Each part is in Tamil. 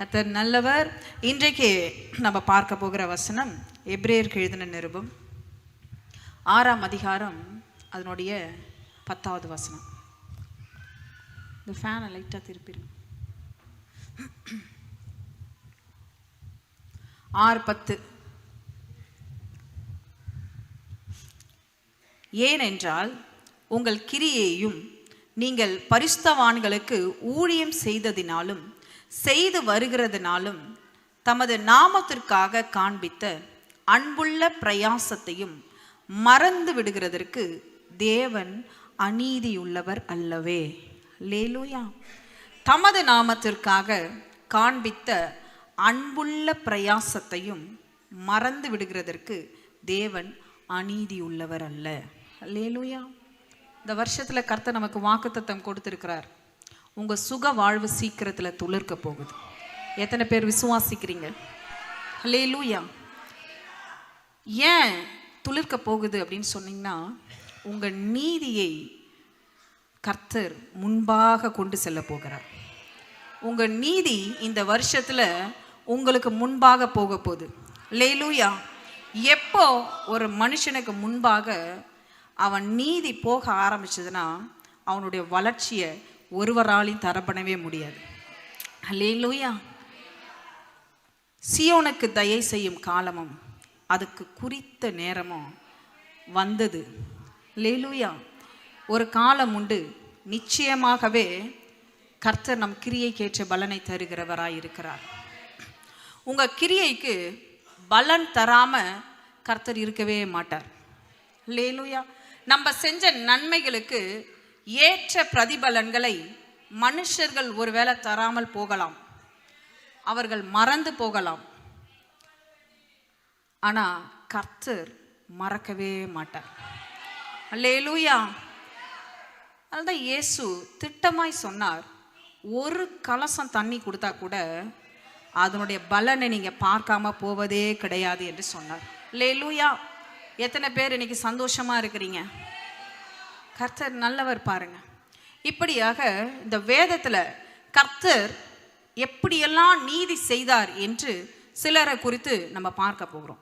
கர்த்தர் நல்லவர். இன்றைக்கு நம்ம பார்க்க போகிற வசனம் எபிரேயருக்கு எழுதின நிருபம் 6ஆம் அதிகாரம் அதனுடைய 10வது வசனம். இந்த ஃபேனை லைட்டாக திருப்பிடும். 6:10. ஏனென்றால் உங்கள் கிரியையும் நீங்கள் பரிசுத்தவான்களுக்கு ஊழியம் செய்ததினாலும் செய்து வருகிறதினாலும் தமது நாமத்திற்காக காண்பித்த அன்புள்ள பிரயாசத்தையும் மறந்து விடுகிறதற்கு தேவன் அநீதியுள்ளவர் அல்லவே. அல்லேலூயா. தமது நாமத்திற்காக காண்பித்த அன்புள்ள பிரயாசத்தையும் மறந்து விடுகிறதற்கு தேவன் அநீதியுள்ளவர் அல்ல. அல்லேலூயா. இந்த வருஷத்துல கர்த்தர் நமக்கு வாக்குத்தத்தம் கொடுத்திருக்கிறார். உங்க சுக வாழ்வு சீக்கிரத்துல துளிர்க்க போகுது. எத்தனை பேர் விசுவாசிக்கிறீங்க? அல்லேலூயா. ஏன் துளிர்க்க போகுது அப்படின்னு சொன்னீங்கன்னா, உங்க நீதியை கர்த்தர் முன்பாக கொண்டு செல்ல போகிறார். உங்க நீதி இந்த வருஷத்துல உங்களுக்கு முன்பாக போக போகுது. அல்லேலூயா. எப்போ ஒரு மனுஷனுக்கு முன்பாக அவன் நீதி போக ஆரம்பிச்சதுன்னா அவனுடைய வளர்ச்சியை ஒருவராலையும் தரப்படவே முடியாது. அல்லேலூயா. சியோனுக்கு தயை செய்யும் காலமும் அதுக்கு குறித்த நேரமும் வந்தது. அல்லேலூயா. ஒரு காலம் உண்டு, நிச்சயமாகவே கர்த்தர் நம் கிரியைக்கேற்ற பலனை தருகிறவராய் இருக்கிறார். உங்க கிரியைக்கு பலன் தராம கர்த்தர் இருக்கவே மாட்டார். அல்லேலூயா. நம்ம செஞ்ச நன்மைகளுக்கு ஏற்ற பிரதிபலன்களை மனுஷர்கள் ஒருவேளை தராமல் போகலாம், அவர்கள் மறந்து போகலாம். ஆனா கர்த்தர் மறக்கவே மாட்டார். அல்லேலூயா. அதுதான் இயேசு திட்டமாய் சொன்னார், ஒரு கலசம் தண்ணி கொடுத்தா கூட அதனுடைய பலனை நீங்க பார்க்காம போவதே கிடையாது என்று சொன்னார். அல்லேலூயா. எத்தனை பேர் இன்னைக்கு சந்தோஷமா இருக்கிறீங்க? கர்த்தர் நல்லவர் பாருங்க. இப்படியாக இந்த வேதத்துல கர்த்தர் எப்படியெல்லாம் நீதி செய்தார் என்று சிலரை குறித்து நம்ம பார்க்க போகிறோம்.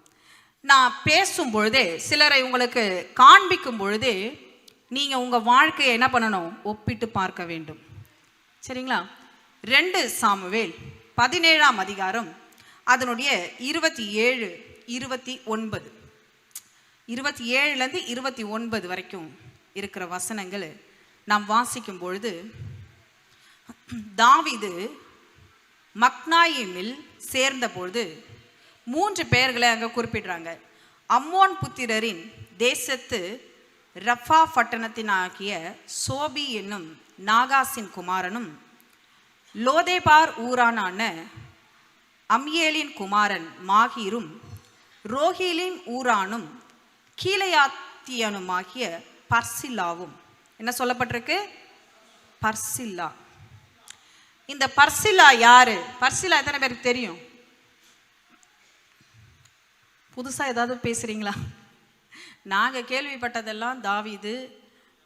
நான் பேசும் பொழுதே, சிலரை உங்களுக்கு காண்பிக்கும் பொழுதே நீங்க உங்க வாழ்க்கையை என்ன பண்ணணும்? ஒப்பிட்டு பார்க்க வேண்டும். சரிங்களா? 2 சாமுவேல் 17ஆம் அதிகாரம் அதனுடைய 27, 29, 27லேருந்து 29 வரைக்கும் இருக்கிற வசனங்கள் நாம் வாசிக்கும் பொழுது, தாவீது மக்னாயிமில் சேர்ந்த பொழுது 3 பெயர்களை அங்கே குறிப்பிடுறாங்க. அம்மோன் புத்திரரின் தேசத்து ரஃபா பட்டணத்தினாகிய சோபி என்னும் நாகாசின் குமாரனும், லோதேபார் ஊரானான அம்யேலின் குமாரன் மாகீரும், ரோஹிலின் ஊரானும் கீலேயாத்தியனுமாகிய பர்சில்லாவும். என்ன சொல்லப்பட்டிருக்கு? பர்சில்லா. இந்த பர்சில்லா யாரு? பர்சில்லா எத்தனை பேருக்கு தெரியும்? புதுசா ஏதாவது பேசுறீங்களா? நாங்க கேள்விப்பட்டதெல்லாம் தாவீது,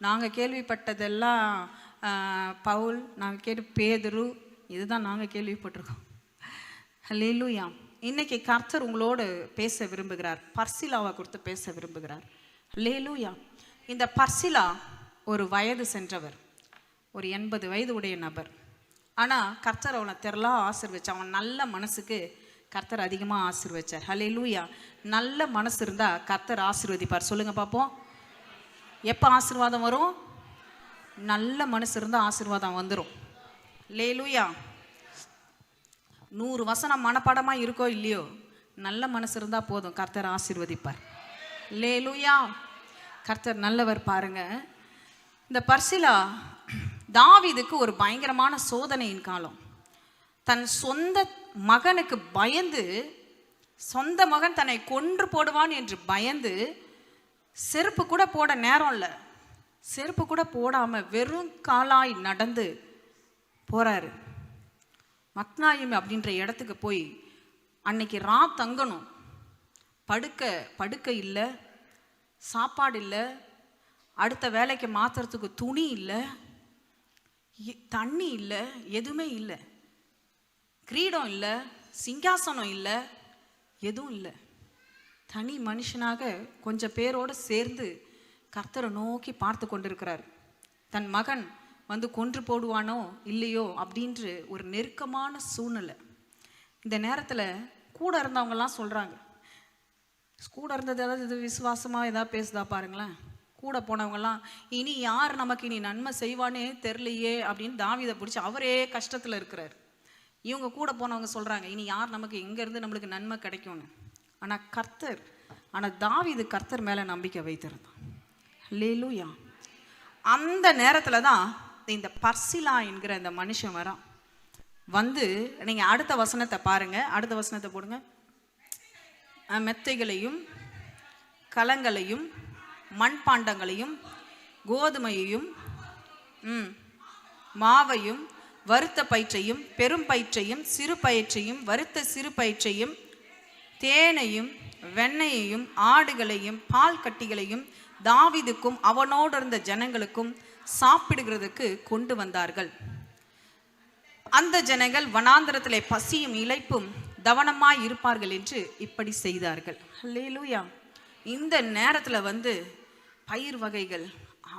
நாங்க கேள்விப்பட்டதெல்லாம் பவுல், நாங்க கேட்டு பேதுரு, இதுதான் நாங்க கேள்விப்பட்டிருக்கோம். அல்லேலூயா. இன்னைக்கு கர்த்தர் உங்களோடு பேச விரும்புகிறார். பர்சிலாவை குறித்து பேச விரும்புகிறார். அல்லேலூயா. இந்த பர்சிலா ஒரு வயது சென்றவர், ஒரு 80 வயது உடைய நபர். ஆனால் கர்த்தர் அவனை திரளாக ஆசீர்வச்சார். அவன் நல்ல மனசுக்கு கர்த்தர் அதிகமாக ஆசீர்வச்சார். அல்லேலூயா. நல்ல மனசு இருந்தால் கர்த்தர் ஆசீர்வதிப்பார். சொல்லுங்க பார்ப்போம். எப்போ ஆசீர்வாதம் வரும்? நல்ல மனசு இருந்தால் ஆசீர்வாதம் வந்துடும். அல்லேலூயா. 100 வசனம் மனப்பாடமாக இருக்கோ இல்லையோ, நல்ல மனசு இருந்தால் போதும், கர்த்தர் ஆசீர்வதிப்பார். அல்லேலூயா. கர்த்தர் நல்லவர் பாருங்க. இந்த பர்சிலா தாவீதுக்கு ஒரு பயங்கரமான சோதனையின் காலம். தன் சொந்த மகனுக்கு பயந்து, சொந்த மகன் தன்னை கொன்று போடுவான் என்று பயந்து செருப்பு கூட போட நேரம் இல்லை, செருப்பு கூட போடாம வெறும் காலாய் நடந்து போறாரு. மக்னாயிம் அப்படின்ற இடத்துக்கு போய் அன்னைக்கு தங்கணும். படுக்கை இல்லை, சாப்பாடு இல்லை, அடுத்த வேலைக்கு மாத்துறதுக்கு துணி இல்லை, தண்ணி இல்லை, எதுவுமே இல்லை. கிரீடம் இல்லை, சிங்காசனம் இல்லை, எதுவும் இல்லை. தனி மனுஷனாக கொஞ்சம் பேரோடு சேர்ந்து கர்த்தரை நோக்கி பார்த்து கொண்டிருக்கிறார். தன் மகன் வந்து கொன்று போடுவானோ இல்லையோ அப்படின்ற ஒரு நெருக்கமான சூழ்நிலை. இந்த நேரத்தில் கூட இருந்தவங்கெல்லாம் சொல்கிறாங்க, கூட இருந்தது ஏதாவது இது விசுவாசமாக ஏதாவது பேசுதா பாருங்களேன். கூட போனவங்கெல்லாம் இனி யார் நமக்கு இனி நன்மை செய்வானே தெரியலையே அப்படின்னு தாவீதை பிடிச்சி அவரே கஷ்டத்தில் இருக்கிறார். இவங்க கூட போனவங்க சொல்கிறாங்க இனி யார் நமக்கு எங்கேருந்து நம்மளுக்கு நன்மை கிடைக்கும்னு. ஆனால் தாவீது கர்த்தர் மேலே நம்பிக்கை வைத்திருந்தான். அல்லேலூயா. அந்த நேரத்தில் தான் இந்த பர்சிலா என்கிற இந்த மனுஷன் வரான். வந்து நீங்கள் அடுத்த வசனத்தை பாருங்கள், அடுத்த வசனத்தை போடுங்க. மெத்தைகளையும் கலங்களையும் மண்பாண்டங்களையும் கோதுமையையும் மாவையும் வறுத்த பயிற்றையும் பெரும் பயிற்றையும் சிறு பயிற்றையும் வறுத்த சிறு பயிற்றையும் தேனையும் வெண்ணையையும் ஆடுகளையும் பால் கட்டிகளையும் தாவீதுக்கும் அவனோடு இருந்த ஜனங்களுக்கும் சாப்பிடுகிறதுக்கு கொண்டு வந்தார்கள். அந்த ஜனங்கள் வனாந்தரத்திலே பசியும் இளைப்பும் தவனமாய் இருப்பார்கள் என்று இப்படி செய்தார்கள். அல்லேலூயா. இந்த நேரத்தில் வந்து பயிர் வகைகள்,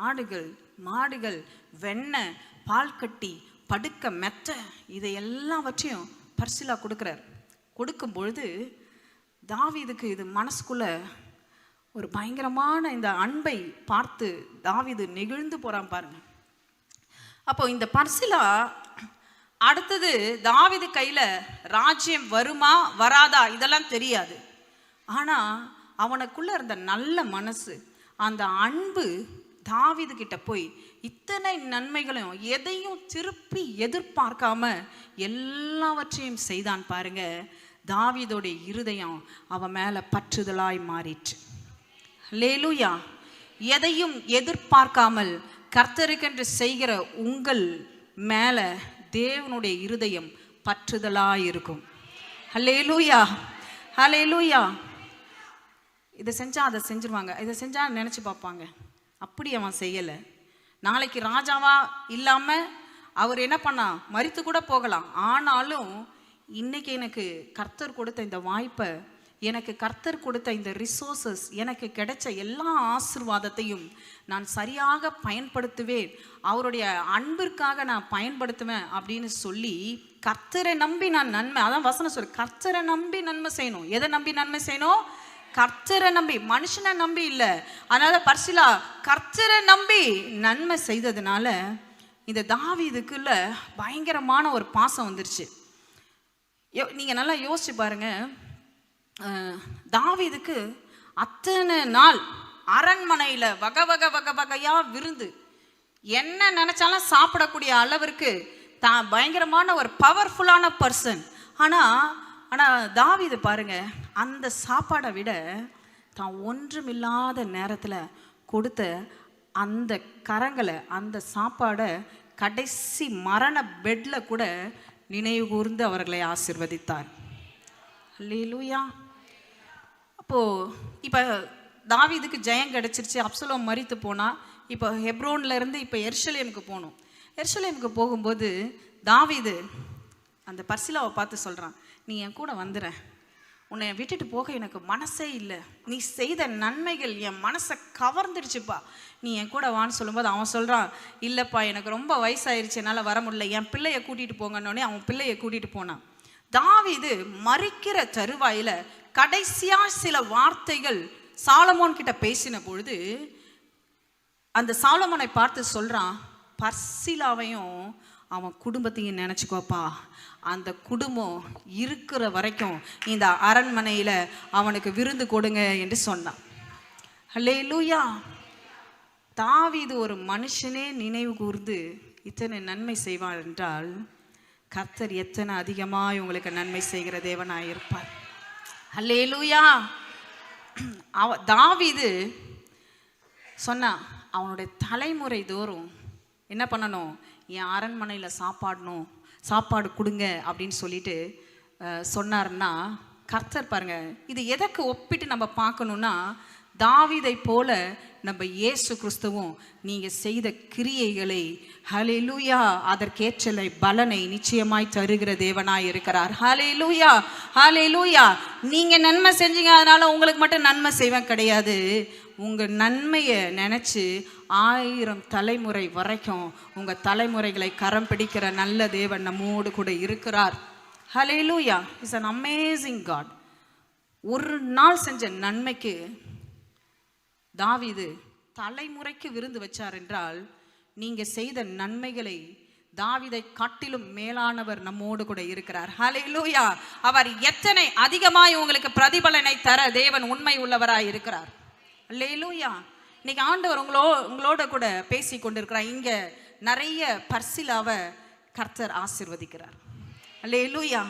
ஆடுகள், மாடுகள், வெண்ணெய், பால் கட்டி, படுக்க மெத்தை, இதை எல்லாவற்றையும் பர்சிலா கொடுக்குறார். கொடுக்கும் பொழுது தாவீதுக்கு இது மனசுக்குள்ள ஒரு பயங்கரமான இந்த அன்பை பார்த்து தாவீது நெகிழ்ந்து போறான் பாருங்க. அப்போ இந்த பர்சிலா அடுத்தது தாவீது கையில ராஜ்யம் வருமா வராதா இதெல்லாம் தெரியாது. ஆனா அவனுக்குள்ள இருந்த நல்ல மனசு, அந்த அன்பு தாவீது கிட்ட போய் இத்தனை நன்மைகளையும் எதையும் திருப்பி எதிர்பார்க்காம எல்லாவற்றையும் செய்தான் பாருங்க. தாவீதோடைய இருதயம் அவன் மேல பற்றுதலாய் மாறிற்று. அல்லேலூயா. எதையும் எதிர்பார்க்காமல் கர்த்தருக்கென்று செய்கிற உங்கள் மேல தேவனுடைய இருதயம் பற்றுதலாய் இருக்கும். அல்லேலூயா, அல்லேலூயா. இதை செஞ்சா அதை செஞ்சிருவாங்க, இதை செஞ்சா நினைச்சு பார்ப்பாங்க. அப்படி அவன் செய்யலை. நாளைக்கு ராஜாவா இல்லாம அவர் என்ன பண்ணா, மரித்து கூட போகலாம். ஆனாலும் இன்னைக்கு எனக்கு கர்த்தர் கொடுத்த இந்த வாய்ப்பை, எனக்கு கர்த்தர் கொடுத்த இந்த ரிசோர்சஸ், எனக்கு கிடைச்ச எல்லா ஆசீர்வாதத்தையும் நான் சரியாக பயன்படுத்துவேன், அவருடைய அன்பிற்காக நான் பயன்படுத்துவேன் அப்படின்னு சொல்லி கர்த்தரை நம்பி நான் நன்மை, அதான் வசனம் சொல்லு, கர்த்தரை நம்பி நன்மை செய்யணும். எதை நம்பி நன்மை செய்யணும்? கர்த்தரை நம்பி, மனுஷனை நம்பி இல்லை. அதனால பர்சிலா கர்த்தரை நம்பி நன்மை செய்ததுனால இந்த தாவீதுக்குள்ள பயங்கரமான ஒரு பாசம் வந்துருச்சு. நீங்கள் நல்லா யோசிச்சு பாருங்க. தாவீதுக்கு அத்தனை நாள் அரண்மனையில் வகை வகை வகை வகையாக விருந்து, என்ன நினைச்சாலும் சாப்பிடக்கூடிய அளவிற்கு தான் பயங்கரமான ஒரு பவர்ஃபுல்லான பர்சன். ஆனால் தாவீது பாருங்க, அந்த சாப்பாடை விட தான் ஒன்றுமில்லாத நேரத்தில் கொடுத்த அந்த கரங்களை, அந்த சாப்பாடை கடைசி மரண பெட்டில் கூட நினைவு கூர்ந்து அவர்களை ஆசீர்வதித்தார். அல்லேலூயா. அப்போது இப்போ தாவீதுக்கு ஜெயம் கிடச்சிருச்சு, அப்சலோம் மரித்து போனால். இப்போ ஹெப்ரோன்லேருந்து இப்போ எருசலேமுக்கு போகணும். எருசலேமுக்கு போகும்போது தாவீது அந்த பர்சிலாவை பார்த்து சொல்கிறான், நீ என் கூட வந்துடுற, உன்னை விட்டுட்டு போக எனக்கு மனசே இல்லை, நீ செய்த நன்மைகள் என் மனசை கவர்ந்துடுச்சுப்பா, நீ என் கூட வான்னு சொல்லும்போது அவன் சொல்கிறான், இல்லைப்பா எனக்கு ரொம்ப வயசாயிருச்சு, என்னால் வர முடியல, என் பிள்ளையை கூட்டிகிட்டு போங்கன்னொடனே அவன் பிள்ளையை கூட்டிகிட்டு போனான். தாவீது மரிக்கிற தருவாயில் கடைசியாக சில வார்த்தைகள் சாலமோன் கிட்ட பேசின பொழுது அந்த சாலமோனை பார்த்து சொல்கிறான், பர்சிலாவையும் அவன் குடும்பத்தையும் நினச்சிக்கோப்பா, அந்த குடும்பம் இருக்கிற வரைக்கும் இந்த அரண்மனையில் அவனுக்கு விருந்து கொடுங்க என்று சொன்னான். அல்லேலூயா. தாவீது ஒரு மனுஷனே நினைவு கூர்ந்து இத்தனை நன்மை செய்வார் என்றால் கர்த்தர் எத்தனை அதிகமாக உங்களுக்கு நன்மை செய்கிற தேவனாயிருப்பார். அல்லேலூயா. தாவீது சொன்னா, அவனுடைய தலைமுறை தோறும் என்ன பண்ணணும், என் அரண்மனையில் சாப்பாடு கொடுங்க அப்படின்னு சொல்லிட்டு சொன்னார்னா, கர்த்தர் பாருங்க, இது எதற்கு ஒப்பிட்டு நம்ம பார்க்கணுன்னா, தாவீதை போல நம்ம இயேசு கிறிஸ்துவும் நீங்க செய்த கிரியைகளை ஹல்லேலூயா அதற்கேற்ற பலனை நிச்சயமாய் தருகிற தேவனாய் இருக்கிறார். ஹல்லேலூயா ஹல்லேலூயா. நீங்க நன்மை செஞ்சீங்க அதனால உங்களுக்கு மட்டும் நன்மை செய்வேன் கிடையாது. உங்க நன்மையை நினைச்சு 1000 தலைமுறை வரைக்கும் உங்க தலைமுறைகளை கரம் பிடிக்கிற நல்ல தேவன் நம்மோடு கூட இருக்கிறார். Hallelujah. Is an amazing God. ஒரு நாள் செஞ்ச நன்மைக்கு தாவீது தலைமுறைக்கு விருந்து வச்சார் என்றால், நீங்க செய்த நன்மைகளை தாவீதை காட்டிலும் மேலானவர் நம்மோடு கூட இருக்கிறார். ஹல்லேலூயா. அவர் எத்தனை அதிகமாய் உங்களுக்கு பிரதிபலனை தர தேவன் உண்மை உள்ளவராய் இருக்கிறார். ஹல்லேலூயா. இன்னைக்கு ஆண்டவர் உங்களோட கூட பேசி கொண்டிருக்கிறார். இங்க நிறைய பர்சிலாவை கர்த்தர் ஆசீர்வதிக்கிறார். ஹல்லேலூயா.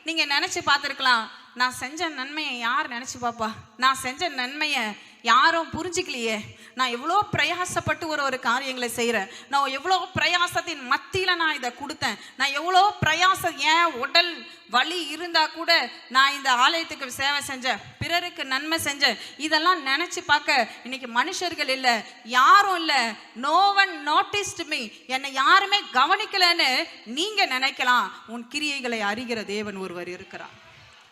நீங்க நினைச்சு பார்த்துருக்கலாம், நான் செஞ்ச நன்மையை யார் நினைச்சு பாப்பா, நான் செஞ்ச நன்மையை யாரும் புரிஞ்சுக்கலையே, நான் எவ்வளோ பிரயாசப்பட்டு ஒரு காரியங்களை செய்கிறேன், நான் எவ்வளோ பிரயாசத்தின் மத்தியில் நான் இதை கொடுத்தேன், நான் எவ்வளோ பிரயாசம், ஏன் உடல் வலி இருந்தால் கூட நான் இந்த ஆலயத்துக்கு சேவை செஞ்சேன், பிறருக்கு நன்மை செஞ்சேன், இதெல்லாம் நினச்சி பார்க்க இன்னைக்கு மனுஷர்கள் இல்லை, யாரும் இல்லை. நோ ஒன் நோட்டிஸ்ட் மீ, என்னை யாருமே கவனிக்கலன்னு நீங்கள் நினைக்கலாம். உன் கிரியைகளை அறிகிற தேவன் ஒருவர் இருக்கிறார்.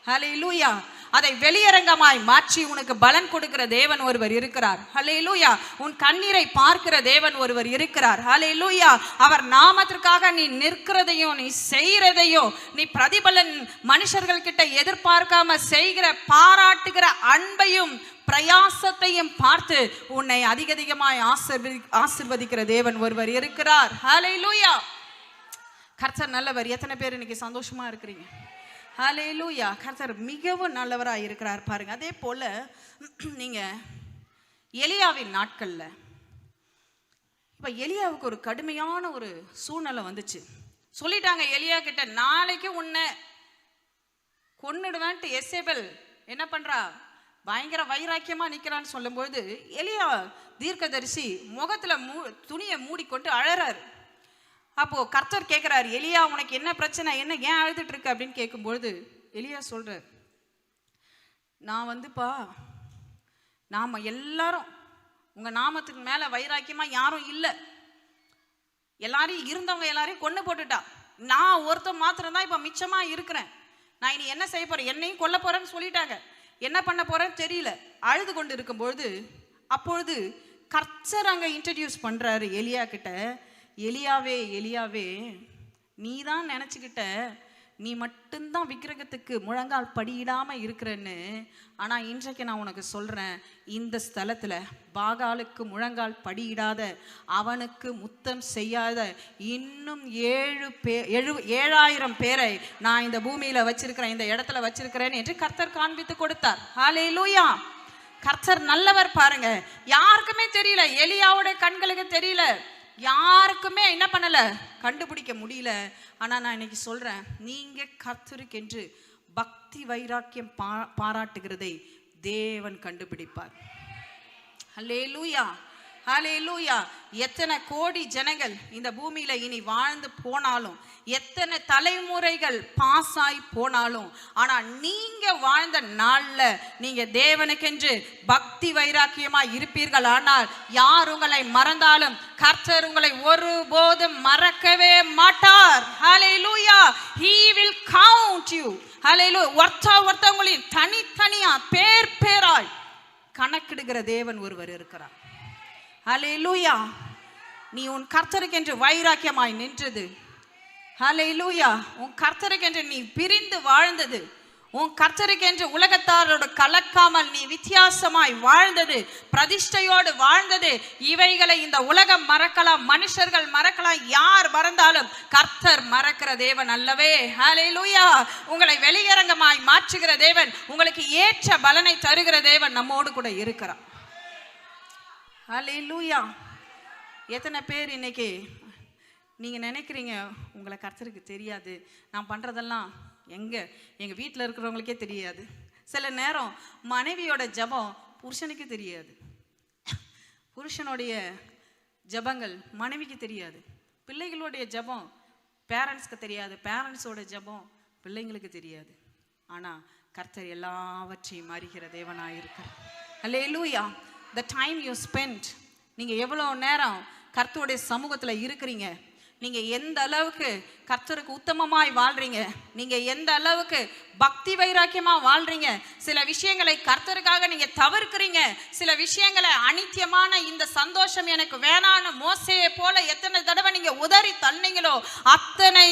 ஹல்லேலூயா. அதை வெளியரங்கமாய் மாற்றி உனக்கு பலன் கொடுக்கிற தேவன் ஒருவர் இருக்கிறார். ஹல்லேலூயா. உன் கண்ணீரை பார்க்கிற தேவன் ஒருவர் இருக்கிறார். ஹல்லேலூயா. அவர் நாமத்திற்காக நீ நிற்கிறதையும் நீ செய்கிறதையும் நீ பிரதிபலன் மனுஷர்கள் கிட்ட எதிர்பார்க்காம செய்கிற பாராட்டுகிற அன்பையும் பிரயாசத்தையும் பார்த்து உன்னை அதிகமாய் ஆசீர்வதிக்கிற தேவன் ஒருவர் இருக்கிறார். ஹல்லேலூயா. கர்த்தர் நல்லவர். எத்தனை பேர் இன்னைக்கு சந்தோஷமா இருக்கிறீங்க? ஹல்லேலூயா. கர்த்தர் மிகவும் நல்லவராக இருக்கிறார் பாருங்க. அதே போல நீங்க எலியாவின் நாட்கள்ல இப்ப எலியாவுக்கு ஒரு கடுமையான ஒரு சூழ்நிலை வந்துச்சு. சொல்லிட்டாங்க எலியா கிட்ட, நாளைக்கு உன்னை கொன்னுடுவேன்ட்டு. எசேபெல் என்ன பண்றா, பயங்கர வைராக்கியமா நிக்கிறான்னு சொல்லும்போது எலியா தீர்க்கதரிசி முகத்துல துணியை மூடிக்கொண்டு அழறாரு. அப்போ கர்த்தர் கேட்கிறாரு, எலியா உனக்கு என்ன பிரச்சனை, என்ன ஏன் அழுதுட்டு இருக்கு அப்படின்னு கேட்கும்பொழுது எலியா சொல்றார், நான் வந்துப்பா நாம எல்லாரும் உங்க நாமத்துக்கு மேல வைராக்கியமா யாரும் இல்லை, எல்லாரையும் இருந்தவங்க எல்லாரையும் கொண்டு போட்டுட்டா, நான் ஒருத்தர் மாத்திரம் தான் இப்ப மிச்சமா இருக்கிறேன், நான் இனி என்ன செய்ய போறேன், என்னையும் கொல்ல போறேன்னு சொல்லிட்டாங்க, என்ன பண்ண போறேன்னு தெரியல. அழுது கொண்டு இருக்கும்பொழுது அப்பொழுது கர்த்தர் அங்க இன்ட்ரடியூஸ் பண்றாரு எலியா கிட்ட, எலியாவே எலியாவே, நீ தான் நினச்சிக்கிட்ட நீ மட்டும்தான் விக்கிரகத்துக்கு முழங்கால் படியிடாமல் இருக்கிறன்னு, ஆனால் இன்றைக்கு நான் உனக்கு சொல்கிறேன், இந்த ஸ்தலத்தில் பாகாலுக்கு முழங்கால் படியிடாத, அவனுக்கு முத்தம் செய்யாத இன்னும் 7,000 பேரை நான் இந்த பூமியில் வச்சிருக்கிறேன், இந்த இடத்துல வச்சிருக்கிறேன் என்று கர்த்தர் காண்பித்து கொடுத்தார். ஹல்லேலூயா. கர்த்தர் நல்லவர் பாருங்க. யாருக்குமே தெரியல, எலியாவோட கண்களுக்கு தெரியல, யாருக்குமே என்ன பண்ணல, கண்டுபிடிக்க முடியல. ஆனா நான் இன்னைக்கு சொல்றேன், நீங்க கர்த்தருக்கென்று பக்தி வைராக்கியம் பாராட்டுகிறதை தேவன் கண்டுபிடிப்பார். ஹல்லேலூயா ஹல்லேலூயா. எத்தனை கோடி ஜனங்கள் இந்த பூமியில இனி வாழ்ந்து போனாலும், எத்தனை தலைமுறைகள் பாஸ் ஆகி போனாலும், ஆனா நீங்க வாழ்ந்த நாள்ல நீங்க தேவனுக்கென்று பக்தி வைராக்கியமா இருப்பீர்கள். ஆனால் யார் உங்களை மறந்தாலும் கர்த்தர் உங்களை ஒருபோதும் மறக்கவே மாட்டார். ஹல்லேலூயா. He will count you. ஹல்லேலூயா. ஒருத்தவங்களையும் தனித்தனியா பேராய் கணக்கிடுகிற தேவன் ஒருவர் இருக்கிறார். ஹல்லேலூயா. நீ உன் கர்த்தருக்கென்று வைராக்கியமாய் நின்றது, ஹல்லேலூயா, உன் கர்த்தருக்கென்று நீ பிரிந்து வாழ்ந்தது, உன் கர்த்தருக்கென்று உலகத்தாரோடு கலக்காமல் நீ வித்தியாசமாய் வாழ்ந்தது, பிரதிஷ்டையோடு வாழ்ந்தது, இவைகளை இந்த உலகம் மறக்கலாம், மனுஷர்கள் மறக்கலாம், யார் மறந்தாலும் கர்த்தர் மறக்கிற தேவன் அல்லவே. ஹல்லேலூயா. உங்களை வெளியரங்கமாய் மாற்றுகிற தேவன், உங்களுக்கு ஏற்ற பலனை தருகிற தேவன் நம்மோடு கூட இருக்கிறார். ஹல்லேலூயா. எத்தனை பேர் இன்னைக்கு நீங்கள் நினைக்கிறீங்க உங்களை கர்த்தருக்கு தெரியாது, நான் பண்ணுறதெல்லாம் எங்கள் வீட்டில் இருக்கிறவங்களுக்கே தெரியாது. சில நேரம் மனைவியோட ஜபம் புருஷனுக்கு தெரியாது, புருஷனுடைய ஜபங்கள் மனைவிக்கு தெரியாது, பிள்ளைகளுடைய ஜபம் பேரண்ட்ஸ்க்கு தெரியாது, பேரண்ட்ஸோட ஜபம் பிள்ளைங்களுக்கு தெரியாது. ஆனால் கர்த்தர் எல்லாவற்றையும் அறிகிற தேவனாக இருக்கிறார். ஹல்லேலூயா. the time you spent, நீங்க எவ்வளவு நேரம் கர்த்தருடைய சமூகத்துல இருக்கிறீங்க, நீங்க எந்த அளவுக்கு கர்த்தருக்கு உத்தமமாய் வாழ்றீங்க, நீங்க எந்த அளவுக்கு பக்தி வைராக்கியமா வாழ்றீங்க, சில விஷயங்களை கர்த்தருக்காக நீங்க தவிர்க்கிறீங்க, சில விஷயங்களை அனித்தியமான இந்த சந்தோஷம் எனக்கு வேணான்னு மோசேயை போல எத்தனை தடவை நீங்க உதறி தள்ளீங்களோ அத்தனை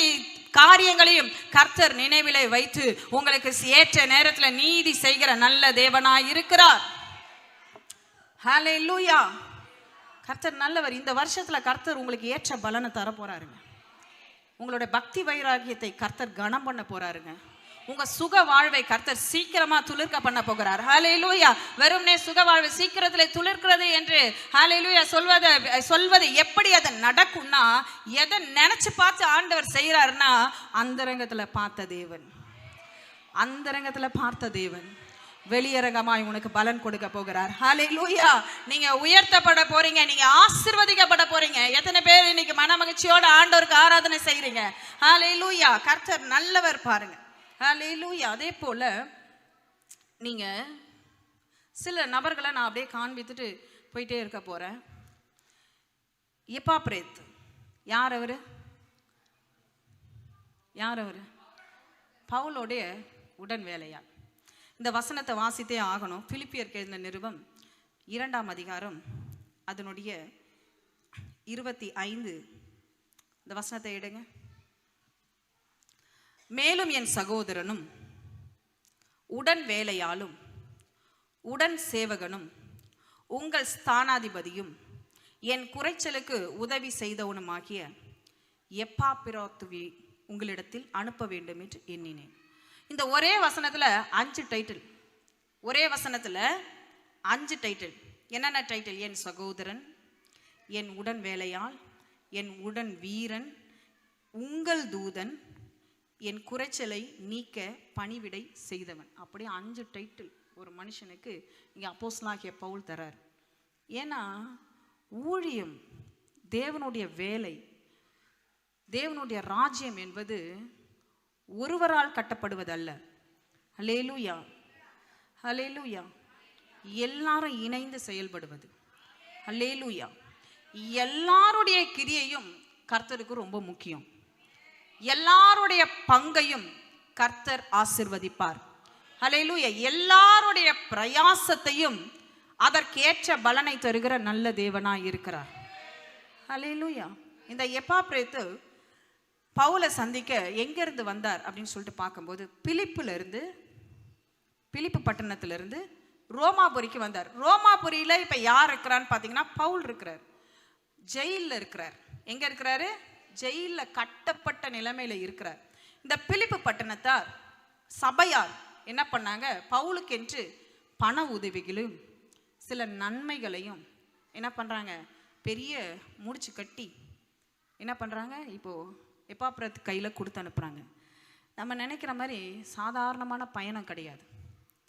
காரியங்களையும் கர்த்தர் நினைவிலே வைத்து உங்களுக்கு ஏற்ற நேரத்தில் நீதி செய்கிற நல்ல தேவனாய் இருக்கிறார். ஹல்லேலூயா. கர்த்தர் நல்லவர். இந்த வருஷத்துல கர்த்தர் உங்களுக்கு ஏற்ற பலனை தர போறாருங்க. உங்களுடைய பக்தி வைராகியத்தை கர்த்தர் கனம் பண்ண போறாருங்க. உங்க சுக வாழ்வை கர்த்தர் சீக்கிரமா துளிர்க்க பண்ண போகிறார். ஹல்லேலூயா. வெறும்னே சுக வாழ்வு சீக்கிரத்திலே துளிர்க்கிறது என்று ஹல்லேலூயா சொல்வது எப்படி அது நடக்கும்னா, எதை நினைச்சு பார்த்து ஆண்டவர் செய்யறாருன்னா, அந்தரங்கத்துல பார்த்த தேவன், அந்தரங்கத்துல பார்த்த தேவன் வெளியரங்கமாய் உனக்கு பலன் கொடுக்க போகிறார். ஹல்லேலூயா. நீங்க உயர்த்தப்பட போறீங்க, நீங்க ஆசீர்வதிக்கப்பட போறீங்க. எத்தனை பேர் இன்னைக்கு மன மகிழ்ச்சியோட ஆண்டவருக்கு ஆராதனை செய்றீங்க? ஹல்லேலூயா. கர்த்தர் நல்லவர் பாருங்க. ஹல்லேலூயா. அதே போல நீங்க சில நபர்களை நான் அப்படியே காண்பித்துட்டு போயிட்டே இருக்க போறேன். எப்பாப்ரேத் யார் அவரு? யார் அவரு? பவுலோடைய உடன் வேலையாள். இந்த வசனத்தை வாசித்தே ஆகணும். பிலிப்பியருக்கு எழுதின நிருபம் 2ஆம் அதிகாரம் அதனுடைய 25 இந்த வசனத்தை எடுங்க. மேலும் என் சகோதரனும் உடன் வேலையாலும் உடன் சேவகனும் உங்கள் ஸ்தானாதிபதியும் என் குறைச்சலுக்கு உதவி செய்தவனுமாகிய எப்பாப்பிரோத்துவை உங்களிடத்தில் அனுப்ப வேண்டும் என்று எண்ணினேன். இந்த ஒரே வசனத்துல 5 டைட்டில், ஒரே வசனத்துல 5 டைட்டில். என்னென்ன டைட்டில்? என் சகோதரன், என் உடன் வேலையாள், என் உடன் வீரன், உங்கள் தூதன், என் குறைச்சலை நீக்க பணிவிடை செய்தவன். அப்படி 5 டைட்டில் ஒரு மனுஷனுக்கு இங்க அப்போஸ்தலனாகிய பவுல் தரார். ஏன்னா ஊழியம், தேவனுடைய வேலை, தேவனுடைய ராஜ்யம் என்பது ஒருவரால் கட்டப்படுவதல்ல. ஹல்லேலூயா. ஹல்லேலூயா. எல்லாரும் இணைந்து செயல்படுவது. ஹல்லேலூயா. எல்லாருடைய கிரியையும் கர்த்தருக்கு ரொம்ப முக்கியம். எல்லாருடைய பங்கையும் கர்த்தர் ஆசீர்வதிப்பார். ஹல்லேலூயா. எல்லாருடைய பிரயாசத்தையும் அதற்கேற்ற பலனை தருகிற நல்ல தேவனாய் இருக்கிறார். ஹல்லேலூயா. இந்த எப்பாப்ரேத்து பவுலை சந்திக்க எங்கிருந்து வந்தார் அப்படின்னு சொல்லிட்டு பார்க்கும்போது, பிலிப்பு பட்டணத்திலிருந்து ரோமாபுரிக்கு வந்தார். ரோமாபுரியில இப்ப யார் இருக்கிறான்னு பார்த்தீங்கன்னா பவுல் இருக்கிறார். ஜெயிலில் இருக்கிறார். எங்க இருக்கிறாரு? ஜெயிலில் கட்டப்பட்ட நிலைமையில இருக்கிறார். இந்த பிலிப்பு பட்டணத்தார் சபையார் என்ன பண்ணாங்க? பவுலுக்கென்று பண உதவிகளும் சில நன்மைகளையும் என்ன பண்றாங்க? பெரிய முடிச்சு கட்டி என்ன பண்றாங்க? இப்போ எப்பாப்ரேத் கையில கொடுத்து அனுப்புறாங்க. நம்ம நினைக்கிற மாதிரி சாதாரணமான பயணம் கிடையாது.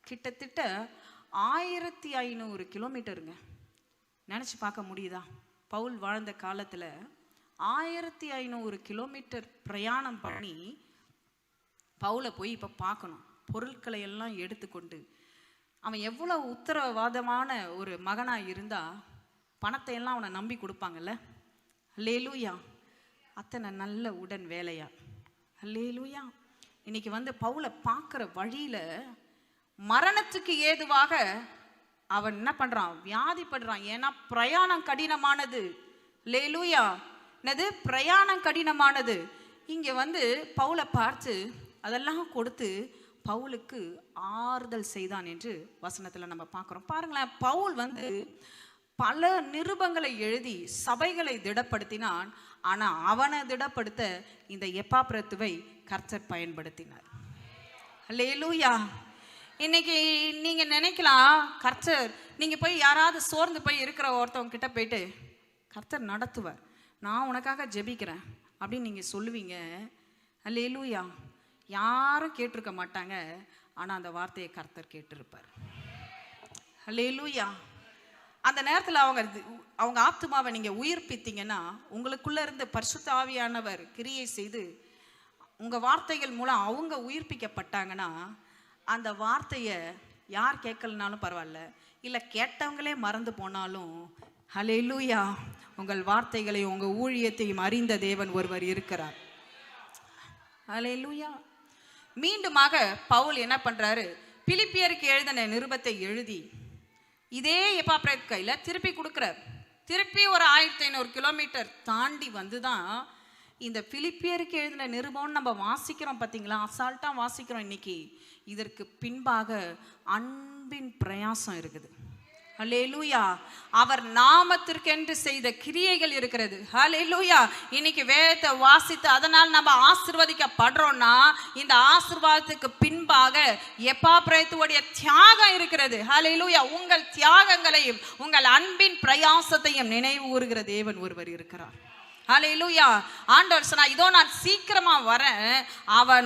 கிட்டத்தட்ட 1500 கிலோமீட்டருங்க. நினைச்சு பார்க்க முடியுதா? பவுல் வாழ்ந்த காலத்துல 1500 கிலோமீட்டர் பிரயாணம் பண்ணி பவுலை போய் இப்ப பார்க்கணும். பொருட்களை எல்லாம் எடுத்துக்கொண்டு அவன் எவ்வளவு உத்தரவாதமான ஒரு மகனா இருந்தா பணத்தை எல்லாம் அவனை நம்பி கொடுப்பாங்கல்ல. ஹல்லேலூயா. அத்தனை நல்ல உடன் வேலையா. ஹல்லேலூயா. இன்னைக்கு பவுலை பார்க்குற வழியில மரணத்துக்கு ஏதுவாக அவன் என்ன பண்றான்? வியாதிப்படுறான். ஏன்னா பிரயாணம் கடினமானது. ஹல்லேலூயா. என்னது? பிரயாணம் கடினமானது. இங்க பவுலை பார்த்து அதெல்லாம் கொடுத்து பவுலுக்கு ஆறுதல் செய்தான் என்று வசனத்துல நம்ம பார்க்கிறோம். பாருங்களேன், பவுல் பல நிருபங்களை எழுதி சபைகளை திடப்படுத்தினான். ஆனா அவனை திடப்படுத்த இந்த எப்பாப்ரேத்துவை கர்த்தர் பயன்படுத்தினார். ஹல்லேலூயா. இன்னைக்கு நீங்க நினைக்கலாம், கர்த்தர் நீங்க போய் யாராவது சோர்ந்து போய் இருக்கிற ஒருத்தவங்க கிட்ட போயிட்டு கர்த்தர் நடத்துவார், நான் உனக்காக ஜெபிக்கிறேன் அப்படின்னு நீங்க சொல்லுவீங்க. ஹல்லேலூயா. யாரும் கேட்டிருக்க மாட்டாங்க. ஆனா அந்த வார்த்தையை கர்த்தர் கேட்டிருப்பார். ஹல்லேலூயா. அந்த நேரத்தில் அவங்க ஆத்துமாவை நீங்க உயிர்ப்பித்தீங்கன்னா, உங்களுக்குள்ள இருந்து பரிசுத்த ஆவியானவர் கிரியை செய்து உங்க வார்த்தைகள் மூலம் அவங்க உயிர்ப்பிக்கப்பட்டாங்கன்னா, அந்த வார்த்தையை யார் கேட்கலனாலும் பரவாயில்ல, இல்லை கேட்டவங்களே மறந்து போனாலும் ஹல்லேலூயா, உங்கள் வார்த்தைகளையும் உங்கள் ஊழியத்தையும் அறிந்த தேவன் ஒருவர் இருக்கிறார். ஹல்லேலூயா. மீண்டுமாக பவுல் என்ன பண்றாரு, பிலிப்பியருக்கு எழுதின நிருபத்தை எழுதி இதே எப்பாப்ரேத் கையில் திருப்பி கொடுக்குறார். திருப்பி ஒரு 1500 கிலோமீட்டர் தாண்டி வந்து தான் இந்த பிலிப்பியருக்கு எழுதின நிருபம்னு நம்ம வாசிக்கிறோம். பார்த்தீங்களா, அசால்ட்டாக வாசிக்கிறோம். இன்னைக்கு இதற்கு பின்பாக அன்பின் பிரயாசம் இருக்குது. ஹல்லேலூயா. அவர் நாமத்திற்கென்று செய்த கிரியைகள் இருக்கிறது. ஹல்லேலூயா. இன்னைக்கு வேதத்தை வாசித்து அதனால் நம்ம ஆசீர்வதிக்கப்படுறோம்னா இந்த ஆசீர்வாதத்துக்கு பின்பாக எப்பாப்ரேத்துடைய தியாகம் இருக்கிறது. ஹல்லேலூயா. உங்கள் தியாகங்களையும் உங்கள் அன்பின் பிரயாசத்தையும் நினைவு கூறுகிற தேவன் ஒருவர் இருக்கிறார். ஹல்லேலூயா. ஆண்டவர் சொன்னா, இதோ நான் சீக்கிரமா வரேன்,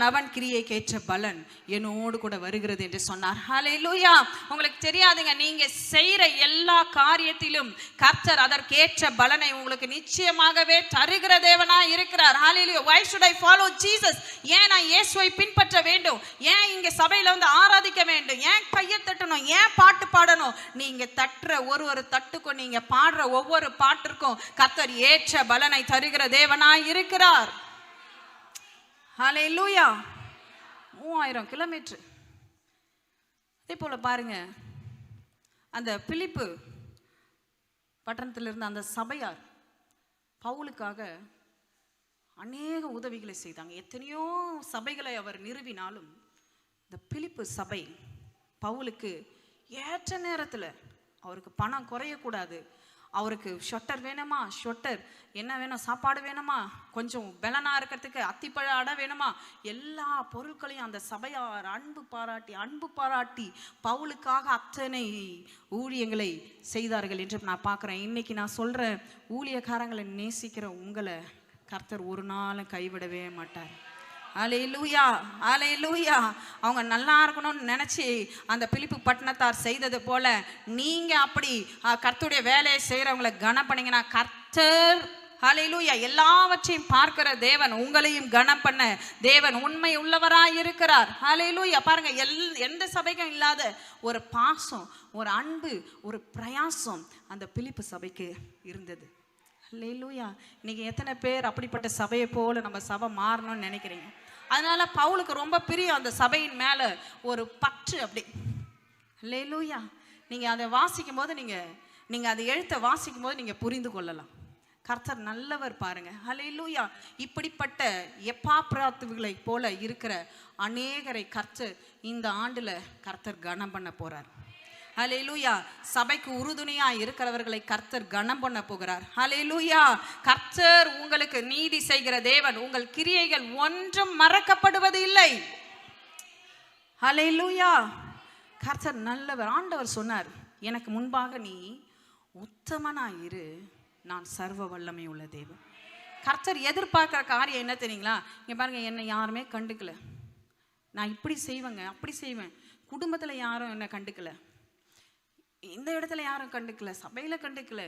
அவன் கிரியைக்கேற்ற பலன் என்னோடு கூட வருகிறது என்று சொன்னார். ஹல்லேலூயா. உங்களுக்கு தெரியாதுங்க, நீங்க செய்யற எல்லா காரியத்திலும் கர்த்தர் அதற்கேற்ற பலனை உங்களுக்கு நிச்சயமாகவே தருகிற தேவனா இருக்கிறார். ஹல்லேலூயா. why should I follow Jesus? ஏன் நான் இயேசுவை பின்பற்ற வேண்டும்? ஏன் இங்க சபையில வந்து ஆராதிக்க வேண்டும்? ஏன் கையை தட்டணும்? ஏன் பாட்டு பாடணும்? நீங்க தட்டுற ஒரு தட்டுக்கும் நீங்க பாடுற ஒவ்வொரு பாட்டிற்கும் கர்த்தர் ஏற்ற பலனை தருகிற தேவனாய் இருக்கிறார். ஹல்லேலூயா. 3000 கிலோமீட்டர். அதே போல பாருங்க, அந்த பிலிப்பு பட்டணத்தில் இருந்த அந்த சபையார் பவுலுக்காக அநேக உதவிகளை செய்தாங்க. எத்தனையோ சபைகளை அவர் நிறுவினாலும் இந்த பிலிப்பு சபை பவுலுக்கு ஏற்ற நேரத்தில், அவருக்கு பணம் குறையக்கூடாது, அவருக்கு ஷொட்டர் வேணுமா, ஷொட்டர் என்ன வேணும், சாப்பாடு வேணுமா, கொஞ்சம் பலனா இருக்கிறதுக்கு அத்திப்பழ அடை வேணுமா, எல்லா பொருட்களையும் அந்த சபையார் அன்பு பாராட்டி பவுலுக்காக அத்தனை ஊழியங்களை செய்தார்கள் என்று நான் பார்க்குறேன். இன்னைக்கு நான் சொல்கிறேன், ஊழியக்காரங்களை நேசிக்கிற உங்களை கர்த்தர் ஒரு நாளும் கைவிடவே மாட்டார். ஹல்லேலூயா. ஹல்லேலூயா. அவங்க நல்லா இருக்கணும்னு நினச்சி அந்த பிலிப்பு பட்டணத்தார் செய்தது போல நீங்க அப்படி கர்த்தருடைய வேலையை செய்கிறவங்களை கனம் பண்ணீங்கன்னா கர்த்தர் ஹல்லேலூயா எல்லாவற்றையும் பார்க்கிற தேவன் உங்களையும் கனம் பண்ண தேவன் உண்மை உள்ளவராய் இருக்கிறார். ஹல்லேலூயா. பாருங்க, எந்த சபைக்கும் இல்லாத ஒரு பாசம், ஒரு அன்பு, ஒரு பிரயாசம் அந்த பிலிப்பு சபைக்கு இருந்தது. ஹல்லேலூயா. இன்னைக்கு எத்தனை பேர் அப்படிப்பட்ட சபையை போல நம்ம சபை மாறணும்னு நினைக்கிறீங்க? அதனால பவுலுக்கு ரொம்ப பிரியம் அந்த சபையின் மேல ஒரு பற்று அப்படி. ஹல்லேலூயா. நீங்க அதை வாசிக்கும் போது நீங்க அதை எழுத்த வாசிக்கும் போது நீங்க புரிந்து கொள்ளலாம், கர்த்தர் நல்லவர் பாருங்க. ஹல்லேலூயா. இப்படிப்பட்ட எப்பாப்ராத்துகளை போல இருக்கிற அநேகரை கர்த்தர் இந்த ஆண்டுல கர்த்தர் கனம் பண்ண போறார். ஹல்லேலூயா. சபைக்கு உறுதுணையா இருக்கிறவர்களை கர்த்தர் கனம் பண்ண போகிறார். ஹல்லேலூயா. கர்த்தர் உங்களுக்கு நீதி செய்கிற தேவன். உங்கள் கிரியைகள் ஒன்றும் மறக்கப்படுவது இல்லை. ஹல்லேலூயா. கர்த்தர் நல்லவர். ஆண்டவர் சொன்னார், எனக்கு முன்பாக நீ உத்தமனாயிரு, நான் சர்வ வல்லமை உள்ள தேவன். கர்த்தர் எதிர்பார்க்கிற காரியம் என்ன தெரியுங்களா? இங்க பாருங்க, என்னை யாருமே கண்டுக்கல, நான் இப்படி செய்வேங்க அப்படி செய்வேன், குடும்பத்தில் யாரும் என்னை கண்டுக்கல, இந்த இடத்துல யாரும் கண்டுக்கல, சபையில கண்டுக்கல,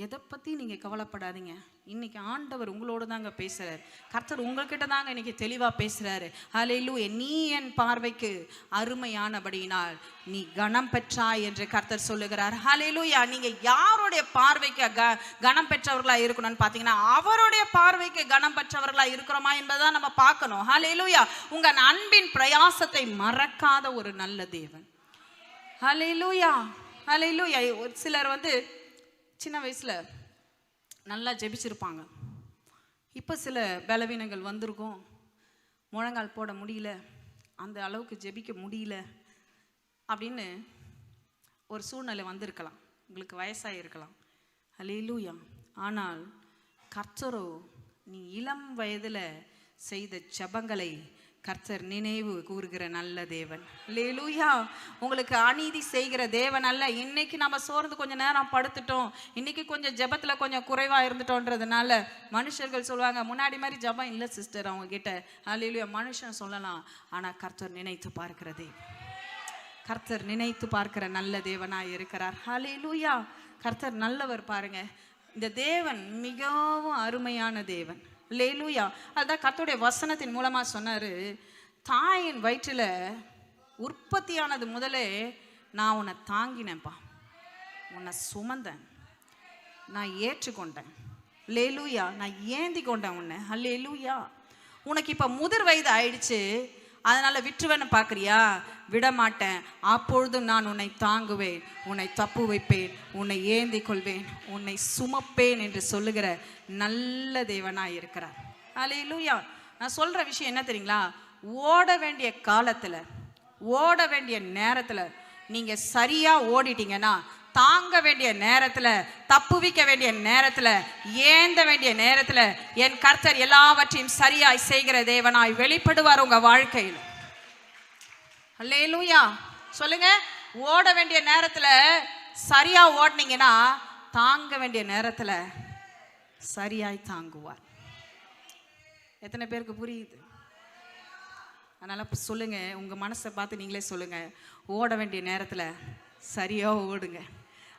எதை பத்தி நீங்க கவலைப்படாதீங்க. இன்னைக்கு ஆண்டவர் உங்களோடு தாங்க பேசுறாரு. கர்த்தர் உங்ககிட்ட தாங்க இன்னைக்கு தெளிவா பேசுறாரு. ஹல்லேலூயா. நீ என் பார்வைக்கு அருமையானபடியினால் நீ கனம் பெற்றாய் என்று கர்த்தர் சொல்லுகிறார். ஹல்லேலூயா. நீங்க யாருடைய பார்வைக்கு கனம் பெற்றவர்களா இருக்கணும்னு பாத்தீங்கன்னா அவருடைய பார்வைக்கு கனம் பெற்றவர்களா இருக்கிறோமா என்பதான் நம்ம பார்க்கணும். ஹல்லேலூயா. உங்க அன்பின் பிரயாசத்தை மறக்காத ஒரு நல்ல தேவன். ஹல்லேலூயா. ஹல்லேலூயா. ஒரு சிலர் சின்ன வயசுல நல்லா ஜெபிச்சிருப்பாங்க, இப்போ சில பலவீனங்கள் வந்திருக்கும், முழங்கால் போட முடியல, அந்த அளவுக்கு ஜெபிக்க முடியல அப்படின்னு ஒரு சூழ்நிலை வந்திருக்கலாம், உங்களுக்கு வயசாகிருக்கலாம். ஹல்லேலூயா. ஆனால் கர்த்தரோ நீ இளம் வயதில் செய்த ஜெபங்களை கர்த்தர் நினைவு கூறுகிற நல்ல தேவன். ஹல்லேலூயா. உங்களுக்கு அநீதி செய்கிற தேவன் அல்ல. இன்னைக்கு நம்ம சோர்ந்து கொஞ்சம் நேரம் படுத்துட்டோம், இன்னைக்கு கொஞ்சம் ஜெபத்தில் கொஞ்சம் குறைவாக இருந்துட்டோன்றதுனால மனுஷர்கள் சொல்லுவாங்க, முன்னாடி மாதிரி ஜெபம் இல்லை சிஸ்டர் அவங்க கிட்ட. ஹல்லேலூயா. மனுஷன் சொல்லலாம், ஆனால் கர்த்தர் நினைத்து பார்க்கிறதே, கர்த்தர் நினைத்து பார்க்கிற நல்ல தேவனாய் இருக்கிறார். ஹல்லேலூயா. கர்த்தர் நல்லவர் பாருங்க. இந்த தேவன் மிகவும் அருமையான தேவன். ஹல்லேலூயா. அதுதான் கர்த்தருடைய வசனத்தின் மூலமா சொன்னாரு, தாயின் வயிற்றில் உற்பத்தியானது முதலே நான் உன்னை தாங்கினேன்ப்பா, உன்னை சுமந்தேன், நான் ஏற்றுக்கொண்டேன். அல்லேலூயா. நான் ஏந்தி கொண்டேன் உன்னை. அல்லேலூயா. உனக்கு இப்போ முதிர் வயது ஆயிடுச்சு, அதனால விட்டுவேன்னு பார்க்குறியா? விட மாட்டேன். அப்பொழுதும் நான் உன்னை தாங்குவேன், உன்னை தப்பு வைப்பேன், உன்னை ஏந்தி கொள்வேன், உன்னை சுமப்பேன் என்று சொல்லுகிற நல்ல தேவனாய் இருக்கிறார். அல்லேலூயா. நான் சொல்கிற விஷயம் என்ன தெரியுங்களா? ஓட வேண்டிய காலத்தில், ஓட வேண்டிய நேரத்தில் நீங்கள் சரியாக ஓடிட்டீங்கன்னா, தாங்க வேண்டிய நேரத்தில், தப்புவிக்க வேண்டிய நேரத்தில், ஏந்த வேண்டிய நேரத்தில் என் கர்த்தர் எல்லாவற்றையும் சரியாய் செய்கிற தேவனாய் வெளிப்படுவார் உங்க வாழ்க்கையில். அல்லேலூயா. சொல்லுங்க. ஓட வேண்டிய நேரத்தில் சரியா ஓடினீங்கன்னா, தாங்க வேண்டிய நேரத்தில் சரியாய் தாங்குவார். எத்தனை பேருக்கு புரியுது? அதனால சொல்லுங்க, உங்க மனசை பார்த்து நீங்களே சொல்லுங்க, ஓட வேண்டிய நேரத்தில் சரியா ஓடுங்க.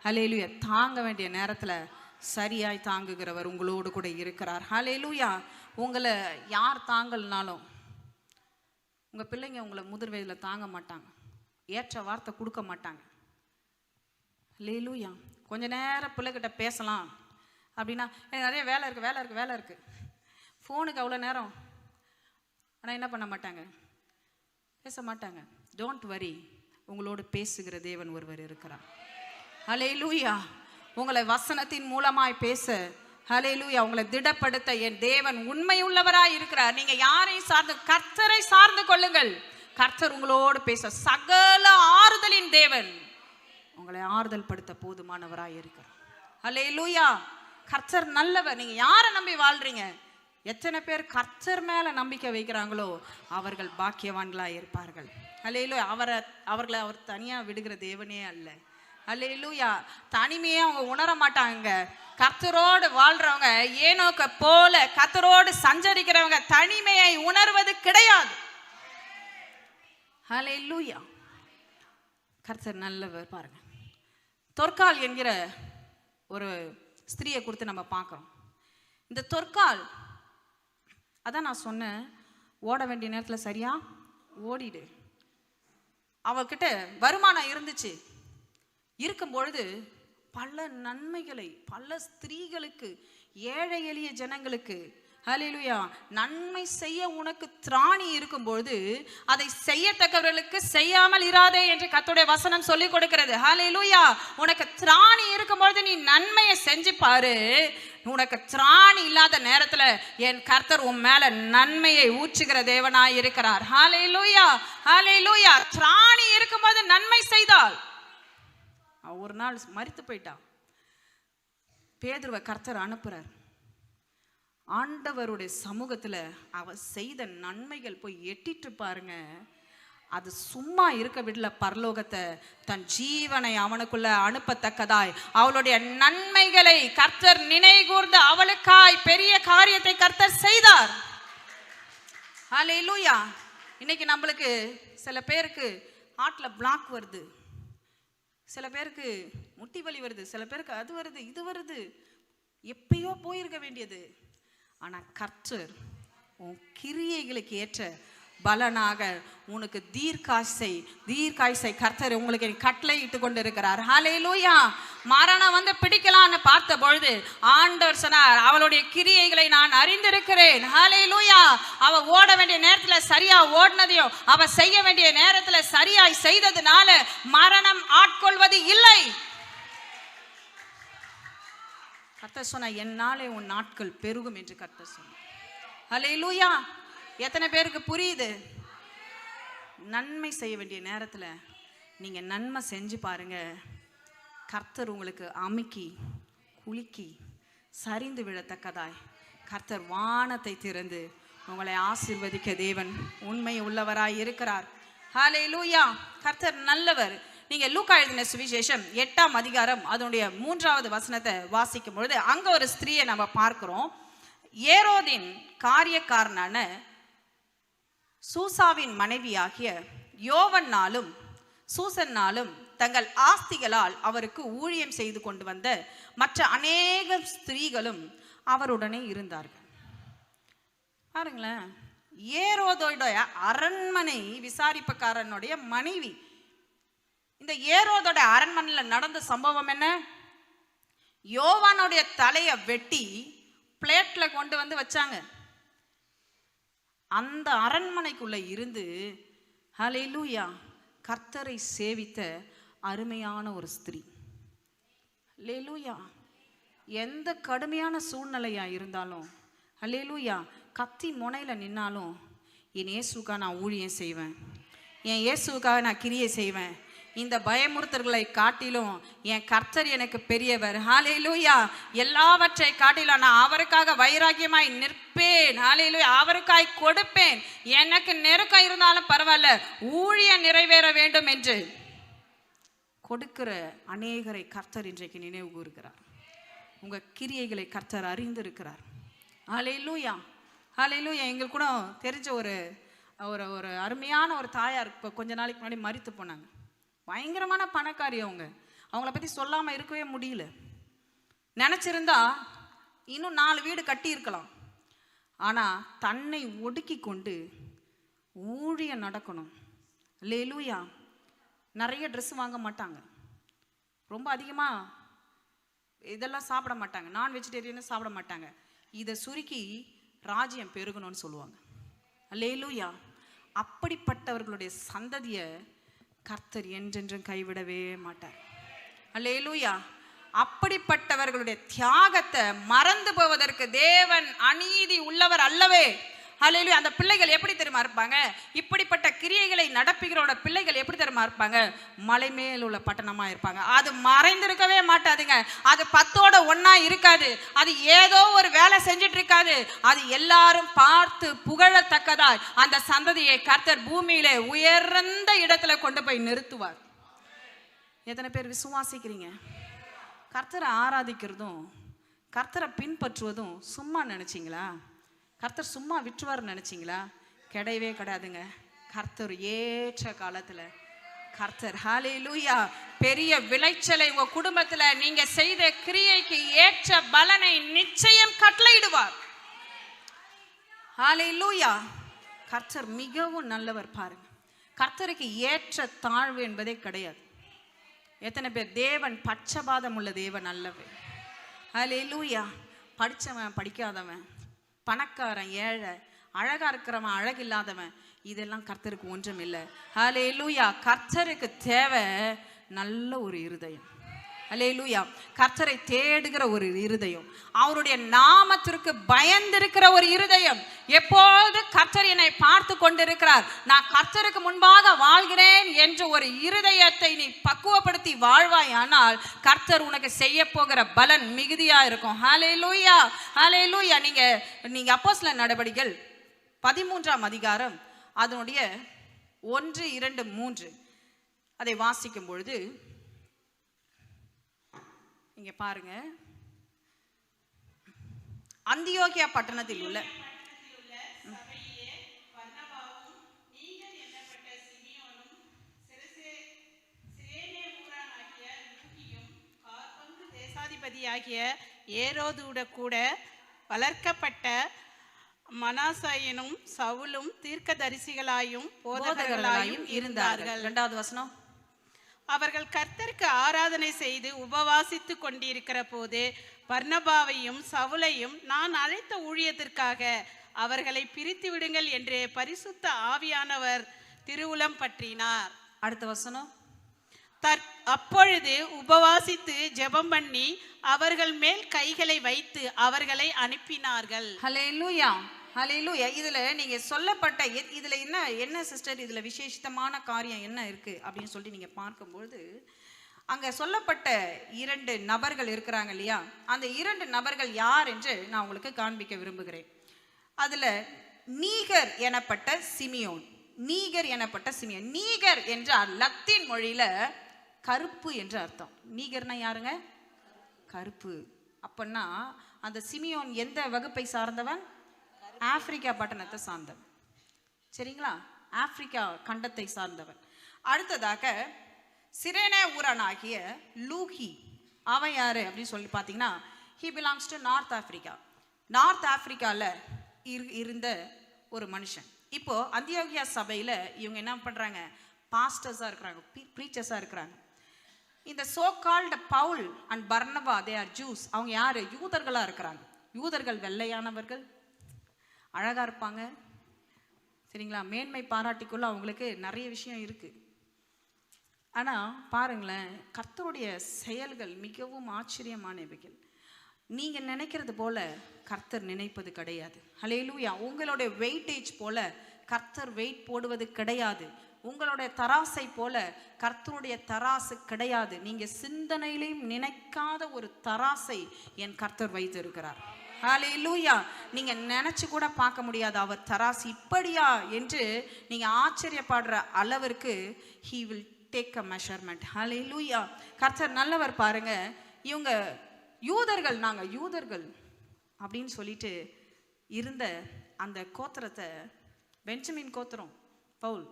ஹல்லேலூயா. தாங்க வேண்டிய நேரத்தில் சரியாய் தாங்குகிறவர் உங்களோடு கூட இருக்கிறார். ஹல்லேலூயா. உங்களை யார் தாங்கலனாலும், உங்கள் பிள்ளைங்க உங்களை முதிர் வயதில் தாங்க மாட்டாங்க, ஏற்ற வார்த்தை கொடுக்க மாட்டாங்க. ஹல்லேலூயா. கொஞ்ச நேரம் பிள்ளைகிட்ட பேசலாம் அப்படின்னா, எனக்கு நிறைய வேலை இருக்குது, ஃபோனுக்கு அவ்வளோ நேரம். ஆனால் என்ன பண்ண மாட்டாங்க, பேச மாட்டாங்க. டோன்ட் வரி, உங்களோடு பேசுகிற தேவன் ஒருவர் இருக்கிறார். ஹல்லேலூயா. உங்களை வசனத்தின் மூலமாய் பேச, ஹல்லேலூயா, உங்களை திடப்படுத்த என் தேவன் உண்மை உள்ளவராய் இருக்கிறார். நீங்க யாரையும் சார்ந்து, கர்த்தரை சார்ந்து கொள்ளுங்கள். கர்த்தர் உங்களோடு பேச சகல ஆறுதலின் தேவன் உங்களை ஆறுதல் படுத்த போதுமானவராய் இருக்கிறார். ஹல்லேலூயா. கர்த்தர் நல்லவர். நீங்க யாரை நம்பி வாழ்றீங்க? எத்தனை பேர் கர்த்தர் மேல நம்பிக்கை வைக்கிறாங்களோ அவர்கள் பாக்கியவான்களாய் இருப்பார்கள். ஹல்லேலூயா. அவர்களை அவர் தனியா விடுகிற தேவனே அல்ல. ஹல்லேலூயா. தனிமையே அவங்க உணர மாட்டாங்க. கர்த்தரோடு வாழ்றவங்க ஏனோக்க போல கர்த்தரோடு சஞ்சரிக்கிறவங்க தனிமையை உணர்வது கிடையாது. ஹல்லேலூயா. கர்த்தர் நல்லவர். பாருங்க, தொற்கால் என்கிற ஒரு ஸ்திரியை குறித்து நம்ம பார்க்கிறோம். இந்த தொற்கால், அதான் நான் சொன்னேன், ஓட வேண்டிய நேரத்தில் சரியா ஓடிடு. அவகிட்ட வருமானம் இருந்துச்சு, இருக்கும் பொழுது பல நன்மைகளை பல ஸ்திரீகளுக்கு, ஏழை எளிய ஜனங்களுக்கு, ஹல்லேலூயா, நன்மை செய்ய உனக்கு திராணி இருக்கும்பொழுது அதை செய்யத்தக்கவர்களுக்கு செய்யாமல் இராதே என்று கர்த்தருடைய வசனம் சொல்லிக் கொடுக்கிறது. ஹல்லேலூயா. உனக்கு திராணி இருக்கும்பொழுது நீ நன்மையை செஞ்சு பாரு. உனக்கு திராணி இல்லாத நேரத்துல என் கர்த்தர் உன் மேல நன்மையை ஊற்றுகிற தேவனாய் இருக்கிறார். ஹல்லேலூயா. ஹல்லேலூயா. திராணி இருக்கும்போது நன்மை செய்தால், ஒரு நாள் மரித்து போயிட்டான். பேதுருவை கர்த்தர் அனுப்புறார். ஆண்டவருடைய சமூகத்துல அவ செய்த நன்மைகள் போய் எட்டிட்டு பாருங்க. அது சும்மா இருக்க விடல, பரலோகத்தை தன் ஜீவனை அவனுக்குள்ள அனுப்பத்தக்கதாய் அவளுடைய நன்மைகளை கர்த்தர் நினைகூர்ந்து அவளுக்காய் பெரிய காரியத்தை கர்த்தர் செய்தார். ஹல்லேலூயா. இன்னைக்கு நம்மளுக்கு சில பேருக்கு ஹார்ட்ல பிளாக் வருது, சில பேருக்கு முட்டி வலி வருது, சில பேருக்கு அது வருது இது வருது, எப்பயோ போயிருக்க வேண்டியது. ஆனா கர்த்தர் உன் கிரியைகளுக்கு ஏற்ற பலனாக உனக்கு தீர்க்காய்சை கர்த்தர் உங்களுக்கு கட்டளை இட்டு கொண்டு இருக்கிறார். ஹல்லேலூயா. மரணம் வந்து பிடிக்கலான்னு பார்த்த பொழுது ஆண்டவர் சொன்னார், அவளுடைய கிரியைகளை நான் அறிந்திருக்கிறேன். ஹல்லேலூயா. அவ ஓட வேண்டிய நேரத்துல சரியா ஓடினதையும் அவ செய்ய வேண்டிய நேரத்துல சரியாய் செய்ததுனால மரணம் ஆட்கொள்வது இல்லை. கர்த்தர் சொன்ன, என்னாலே உன் நாட்கள் பெருகும் என்று கர்த்தர் சொன்னார். ஹல்லேலூயா. எத்தனை பேருக்கு புரியுது? நன்மை செய்ய வேண்டிய நேரத்தில் நீங்க நன்மை செஞ்சு பாருங்க. கர்த்தர் உங்களுக்கு அமுக்கி குலுக்கி சரிந்து விழத்தக்கதாய் கர்த்தர் வானத்தை திறந்து உங்களை ஆசீர்வதிக்க தேவன் உண்மை உள்ளவராய் இருக்கிறார். ஹல்லேலூயா. கர்த்தர் நல்லவர். நீங்க லூக்கா எழுதின சுவிசேஷம் 8ஆம் அதிகாரம் அதனுடைய 3வது வசனத்தை வாசிக்கும் பொழுது அங்க ஒரு ஸ்திரீயை நம்ம பார்க்கிறோம். ஏரோதின் காரியக்காரனான சூசாவின் மனைவியாகிய யோவன்னாலும் சூசன்னாலும் தங்கள் ஆஸ்திகளால் அவருக்கு ஊழியம் செய்து கொண்டு வந்த மற்ற அநேக ஸ்திரீகளும் அவருடனே இருந்தார்கள். பாருங்களேன், ஏரோதோடைய அரண்மனை விசாரிப்புக்காரனுடைய மனைவி. இந்த ஏரோதோட அரண்மனையில் நடந்த சம்பவம் என்ன? யோவானுடைய தலையை வெட்டி பிளேட்ல கொண்டு வந்து வச்சாங்க. அந்த அரண்மனைக்குள்ள இருந்து ஹல்லேலூயா கர்த்தரை சேவித்த அருமையான ஒரு ஸ்திரீ. ஹல்லேலூயா. எந்த கடுமையான சூழ்நிலையா இருந்தாலும், ஹல்லேலூயா, கத்தி முனையில நின்னாலும், என் இயேசுக்காக நான் ஊழியம் செய்வேன், என் இயேசுக்காக நான் கிரியை செய்வேன், இந்த பயமுறுத்தல்களை காட்டிலும் என் கர்த்தர் எனக்கு பெரியவர், ஹல்லேலூயா, எல்லாவற்றை காட்டிலும் நான் அவருக்காக வைராக்கியமாய் நிற்பேன், ஹல்லேலூயா, அவருக்காய் கொடுப்பேன், எனக்கு நெருக்கம் இருந்தாலும் பரவாயில்ல, ஊழியம் நிறைவேற வேண்டும் என்று கொடுக்கிற அநேகரை கர்த்தர் இன்றைக்கு நினைவு கூறுகிறார். உங்க கிரியைகளை கர்த்தர் அறிந்திருக்கிறார். ஹல்லேலூயா, ஹல்லேலூயா. எங்களுக்கு கூட தெரிஞ்ச ஒரு ஒரு அருமையான ஒரு தாயார் இப்போ கொஞ்ச நாளைக்கு முன்னாடி மரித்து போனாங்க. பயங்கரமான பணக்காரி. அவங்கள பற்றி சொல்லாமல் இருக்கவே முடியல. நினச்சிருந்தா இன்னும் 4 வீடு கட்டி இருக்கலாம். ஆனால் தன்னை ஒடுக்கி கொண்டு ஊழியம் நடக்கணும். ஹல்லேலூயா. நிறைய ட்ரெஸ் வாங்க மாட்டாங்க, ரொம்ப அதிகமாக இதெல்லாம் சாப்பிட மாட்டாங்க, நான் வெஜிடேரியனும் சாப்பிட மாட்டாங்க. இதை சுருக்கி ராஜ்யம் பெருகணும்னு சொல்லுவாங்க. ஹல்லேலூயா. அப்படிப்பட்டவர்களுடைய சந்ததியை கர்த்தர் என்றென்றும் கைவிடவே மாட்டார். ஹல்லேலூயா. அப்படிப்பட்டவர்களுடைய தியாகத்தை மறந்து போவதற்கு தேவன் அநீதி உள்ளவர் அல்லவே. ஹல்லேலூயா. அந்த பிள்ளைகள் எப்படி தெரியுமா இருப்பாங்க? இப்படிப்பட்ட கிரியைகளை நடப்புகிறோட பிள்ளைகள் எப்படி தெரியுமா இருப்பாங்க? மலை மேல் உள்ள பட்டணமா இருப்பாங்க. அது மறைந்திருக்கவே மாட்டாதுங்க. அது 10ஓட 1 இருக்காது. அது ஏதோ ஒரு வேலை செஞ்சுட்டு இருக்காது. அது எல்லாரும் பார்த்து புகழத்தக்கதாய் அந்த சந்ததியை கர்த்தர் பூமியிலே உயர்ந்த இடத்துல கொண்டு போய் நிறுத்துவார். எத்தனை பேர் விசுவாசிக்கிறீங்க? கர்த்தரை ஆராதிக்கிறதும் கர்த்தரை பின்பற்றுவதும் சும்மா நினைச்சிங்களா? கர்த்தர் சும்மா விட்டுவார் நினைச்சிங்களா? கிடையவே கிடையாதுங்க. கர்த்தர் ஏற்ற காலத்துல கர்த்தர் ஹல்லேலூயா பெரிய விளைச்சலை உங்க குடும்பத்துல நீங்க செய்த கிரியைக்கு ஏற்ற பலனை நிச்சயம் கட்டளையிடுவார். ஹல்லேலூயா. கர்த்தர் மிகவும் நல்லவர். பாருங்க, கர்த்தருக்கு ஏற்ற தாழ்வு என்பதே கிடையாது. எத்தனை பேர் தேவன் பட்சபாதம் உள்ள தேவன் அல்லவே? ஹல்லேலூயா. படிச்சவன் படிக்காதவன், பணக்காரன் ஏழை, அழகா இருக்கிறவன் அழகில்லாதவன், இதெல்லாம் கர்த்தருக்கு ஒன்றும் இல்லை. ஹல்லேலூயா. கர்த்தருக்கு தேவை நல்ல ஒரு இருதயம். ஹல்லேலூயா. கர்த்தரை தேடுகிற ஒரு இருதயம், அவருடைய நாமத்திற்கு பயந்திருக்கிற ஒரு இருதயம். எப்போது கர்த்தர் என்னை பார்த்து கொண்டிருக்கிறார், நான் கர்த்தருக்கு முன்பாக வாழ்கிறேன் என்ற ஒரு இருதயத்தை நீ பக்குவப்படுத்தி வாழ்வாயானால் கர்த்தர் உனக்கு செய்ய போகிற பலன் மிகுதியா இருக்கும். ஹல்லேலூயா, ஹல்லேலூயா. நீங்க அப்போஸ்தலர் நடபடிகள் 13ஆம் அதிகாரம் அதனுடைய 1, 2, 3 அதை வாசிக்கும் பொழுது இங்க பாருங்க, அந்தியோகியா பட்டணத்தில் உள்ள தேசாதிபதியாகிய ஏரோதுட கூட வளர்க்கப்பட்ட மனாசேயனும் சவுலும் தீர்க்கதரிசிகளாயும் போதகர்களாயும் இருந்தார்கள். 2வது வசனம். அவர்கள் கர்த்தருக்கு ஆராதனை செய்து உபவாசித்து கொண்டிருக்கிற போது பர்னபாவையும் சவுலையும் நான் அழைத்த ஊழியத்திற்காக அவர்களை பிரித்து விடுங்கள் என்று பரிசுத்த ஆவியானவர் திருவுளம் பற்றினார். அடுத்த வசனம். அப்பொழுது உபவாசித்து ஜெபம் பண்ணி அவர்கள் மேல் கைகளை வைத்து அவர்களை அனுப்பினார்கள். ஹல்லேலூயா, ஹல்லேலூயா. இதுல நீங்க சொல்லப்பட்ட இதுல என்ன சிஸ்டர், இதுல விசேஷமான காரியம் என்ன இருக்கு அப்படின்னு சொல்லி நீங்க பார்க்கும்போது, அங்க சொல்லப்பட்ட 2 நபர்கள் இருக்கிறாங்க இல்லையா? அந்த 2 நபர்கள் யார் என்று நான் உங்களுக்கு காண்பிக்க விரும்புகிறேன். அதுல நீகர் எனப்பட்ட சிமியோன். நீகர் எனப்பட்ட சிமியோன். நீகர் என்றால் லத்தீன் மொழியில கருப்பு என்று அர்த்தம். நீகர்னா யாருங்க? கருப்பு. அப்பன்னா அந்த சிமியோன் எந்த வகுப்பை சார்ந்தவன்? ஆப்பிரிக்கா பட்டணத்தை சார்ந்தவன். சரிங்களா? ஆப்பிரிக்கா கண்டத்தை சார்ந்தவன். அடுத்ததாக சிரேனே ஊரானாகிய லூகி, அவன் யாரு அப்படின்னு சொல்லி பார்த்தீங்கன்னா, he belongs to north Africa. North ஆப்பிரிக்காவில் இருந்த ஒரு மனுஷன். இப்போ அந்தியோகியா சபையில் இவங்க என்ன பண்ணுறாங்க? பாஸ்டர்ஸாக இருக்கிறாங்க, ப்ரீச்சர்ஸாக இருக்கிறாங்க. இந்த so called Pavul and Barnabas, they are juice. அவங்க யார்? யூதர்களாக இருக்கிறாங்க. யூதர்கள் வெள்ளையானவர்கள், அழகாக இருப்பாங்க, சரிங்களா? மேன்மை பாராட்டிக்குள்ள அவங்களுக்கு நிறைய விஷயம் இருக்குது. ஆனால் பாருங்களேன், கர்த்தருடைய செயல்கள் மிகவும் ஆச்சரியமானவைகள். நீங்கள் நினைக்கிறது போல கர்த்தர் நினைப்பது கிடையாது. ஹல்லேலூயா. உங்களுடைய வெயிட்டேஜ் போல கர்த்தர் வெயிட் போடுவது கிடையாது. உங்களுடைய தராசை போல கர்த்தருடைய தராசு கிடையாது. நீங்கள் சிந்தனையிலையும் நினைக்காத ஒரு தராசை என் கர்த்தர் வைத்திருக்கிறார். ஹல்லேலூயா. நீங்கள் நினச்சி கூட பார்க்க முடியாது அவர் தராசு இப்படியா என்று நீங்கள் ஆச்சரியப்படுற அளவிற்கு he will take a measurement. ஹல்லேலூயா. கர்த்தர் நல்லவர். பாருங்க, இவங்க யூதர்கள், நாங்கள் யூதர்கள் அப்படின்னு சொல்லிட்டு இருந்த அந்த கோத்திரத்தை, பெஞ்சமின் கோத்திரம், பவுல்,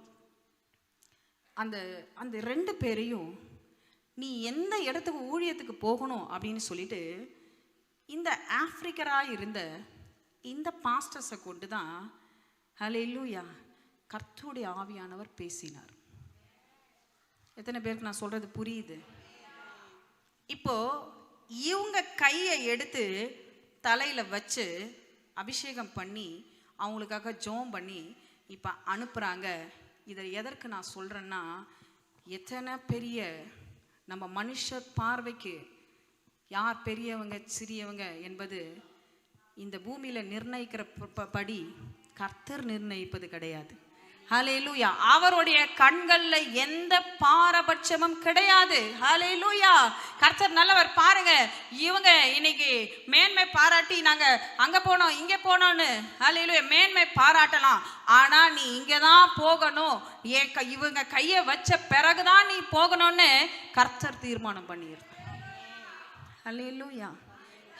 அந்த அந்த 2 பேரையும் நீ எந்த இடத்துக்கு ஊழியத்துக்கு போகணும் அப்படின்னு சொல்லிட்டு இந்த ஆப்பிரிக்கராக இருந்த இந்த பாஸ்டர்ஸை கொண்டு தான் ஹல்லேலூயா கர்த்தருடைய ஆவியானவர் பேசினார். எத்தனை பேருக்கு நான் சொல்றது புரியுது? இப்போ இவங்க கையை எடுத்து தலையில வச்சு அபிஷேகம் பண்ணி அவங்களுக்காக ஜெபம் பண்ணி இப்போ அனுப்புகிறாங்க. இதை எதற்கு நான் சொல்கிறேன்னா, எத்தனை பெரிய நம்ம மனுஷர் பார்வைக்கு யார் பெரியவங்க சிறியவங்க என்பது இந்த பூமியில் நிர்ணயிக்கிற படி கர்த்தர் நிர்ணயிப்பது கிடையாது. ஹல்லேலூயா. அவருடைய கண்கள்ல எந்த பாரபட்சமும் கிடையாது. ஹல்லேலூயா. கர்த்தர் நல்லவர். பாருங்க, இவங்க இன்னைக்கு மேன்மை பாராட்டி நாங்க அங்க போனோம் இங்க போனோம்னு ஹல்லேலூயா மேன்மை பாராட்டலாம். ஆனா நீ இங்க தான் போகணும், இவங்க கையை வச்ச பிறகுதான் நீ போகணும்னு கர்த்தர் தீர்மானம் பண்ணியிருக்கார். ஹல்லேலூயா.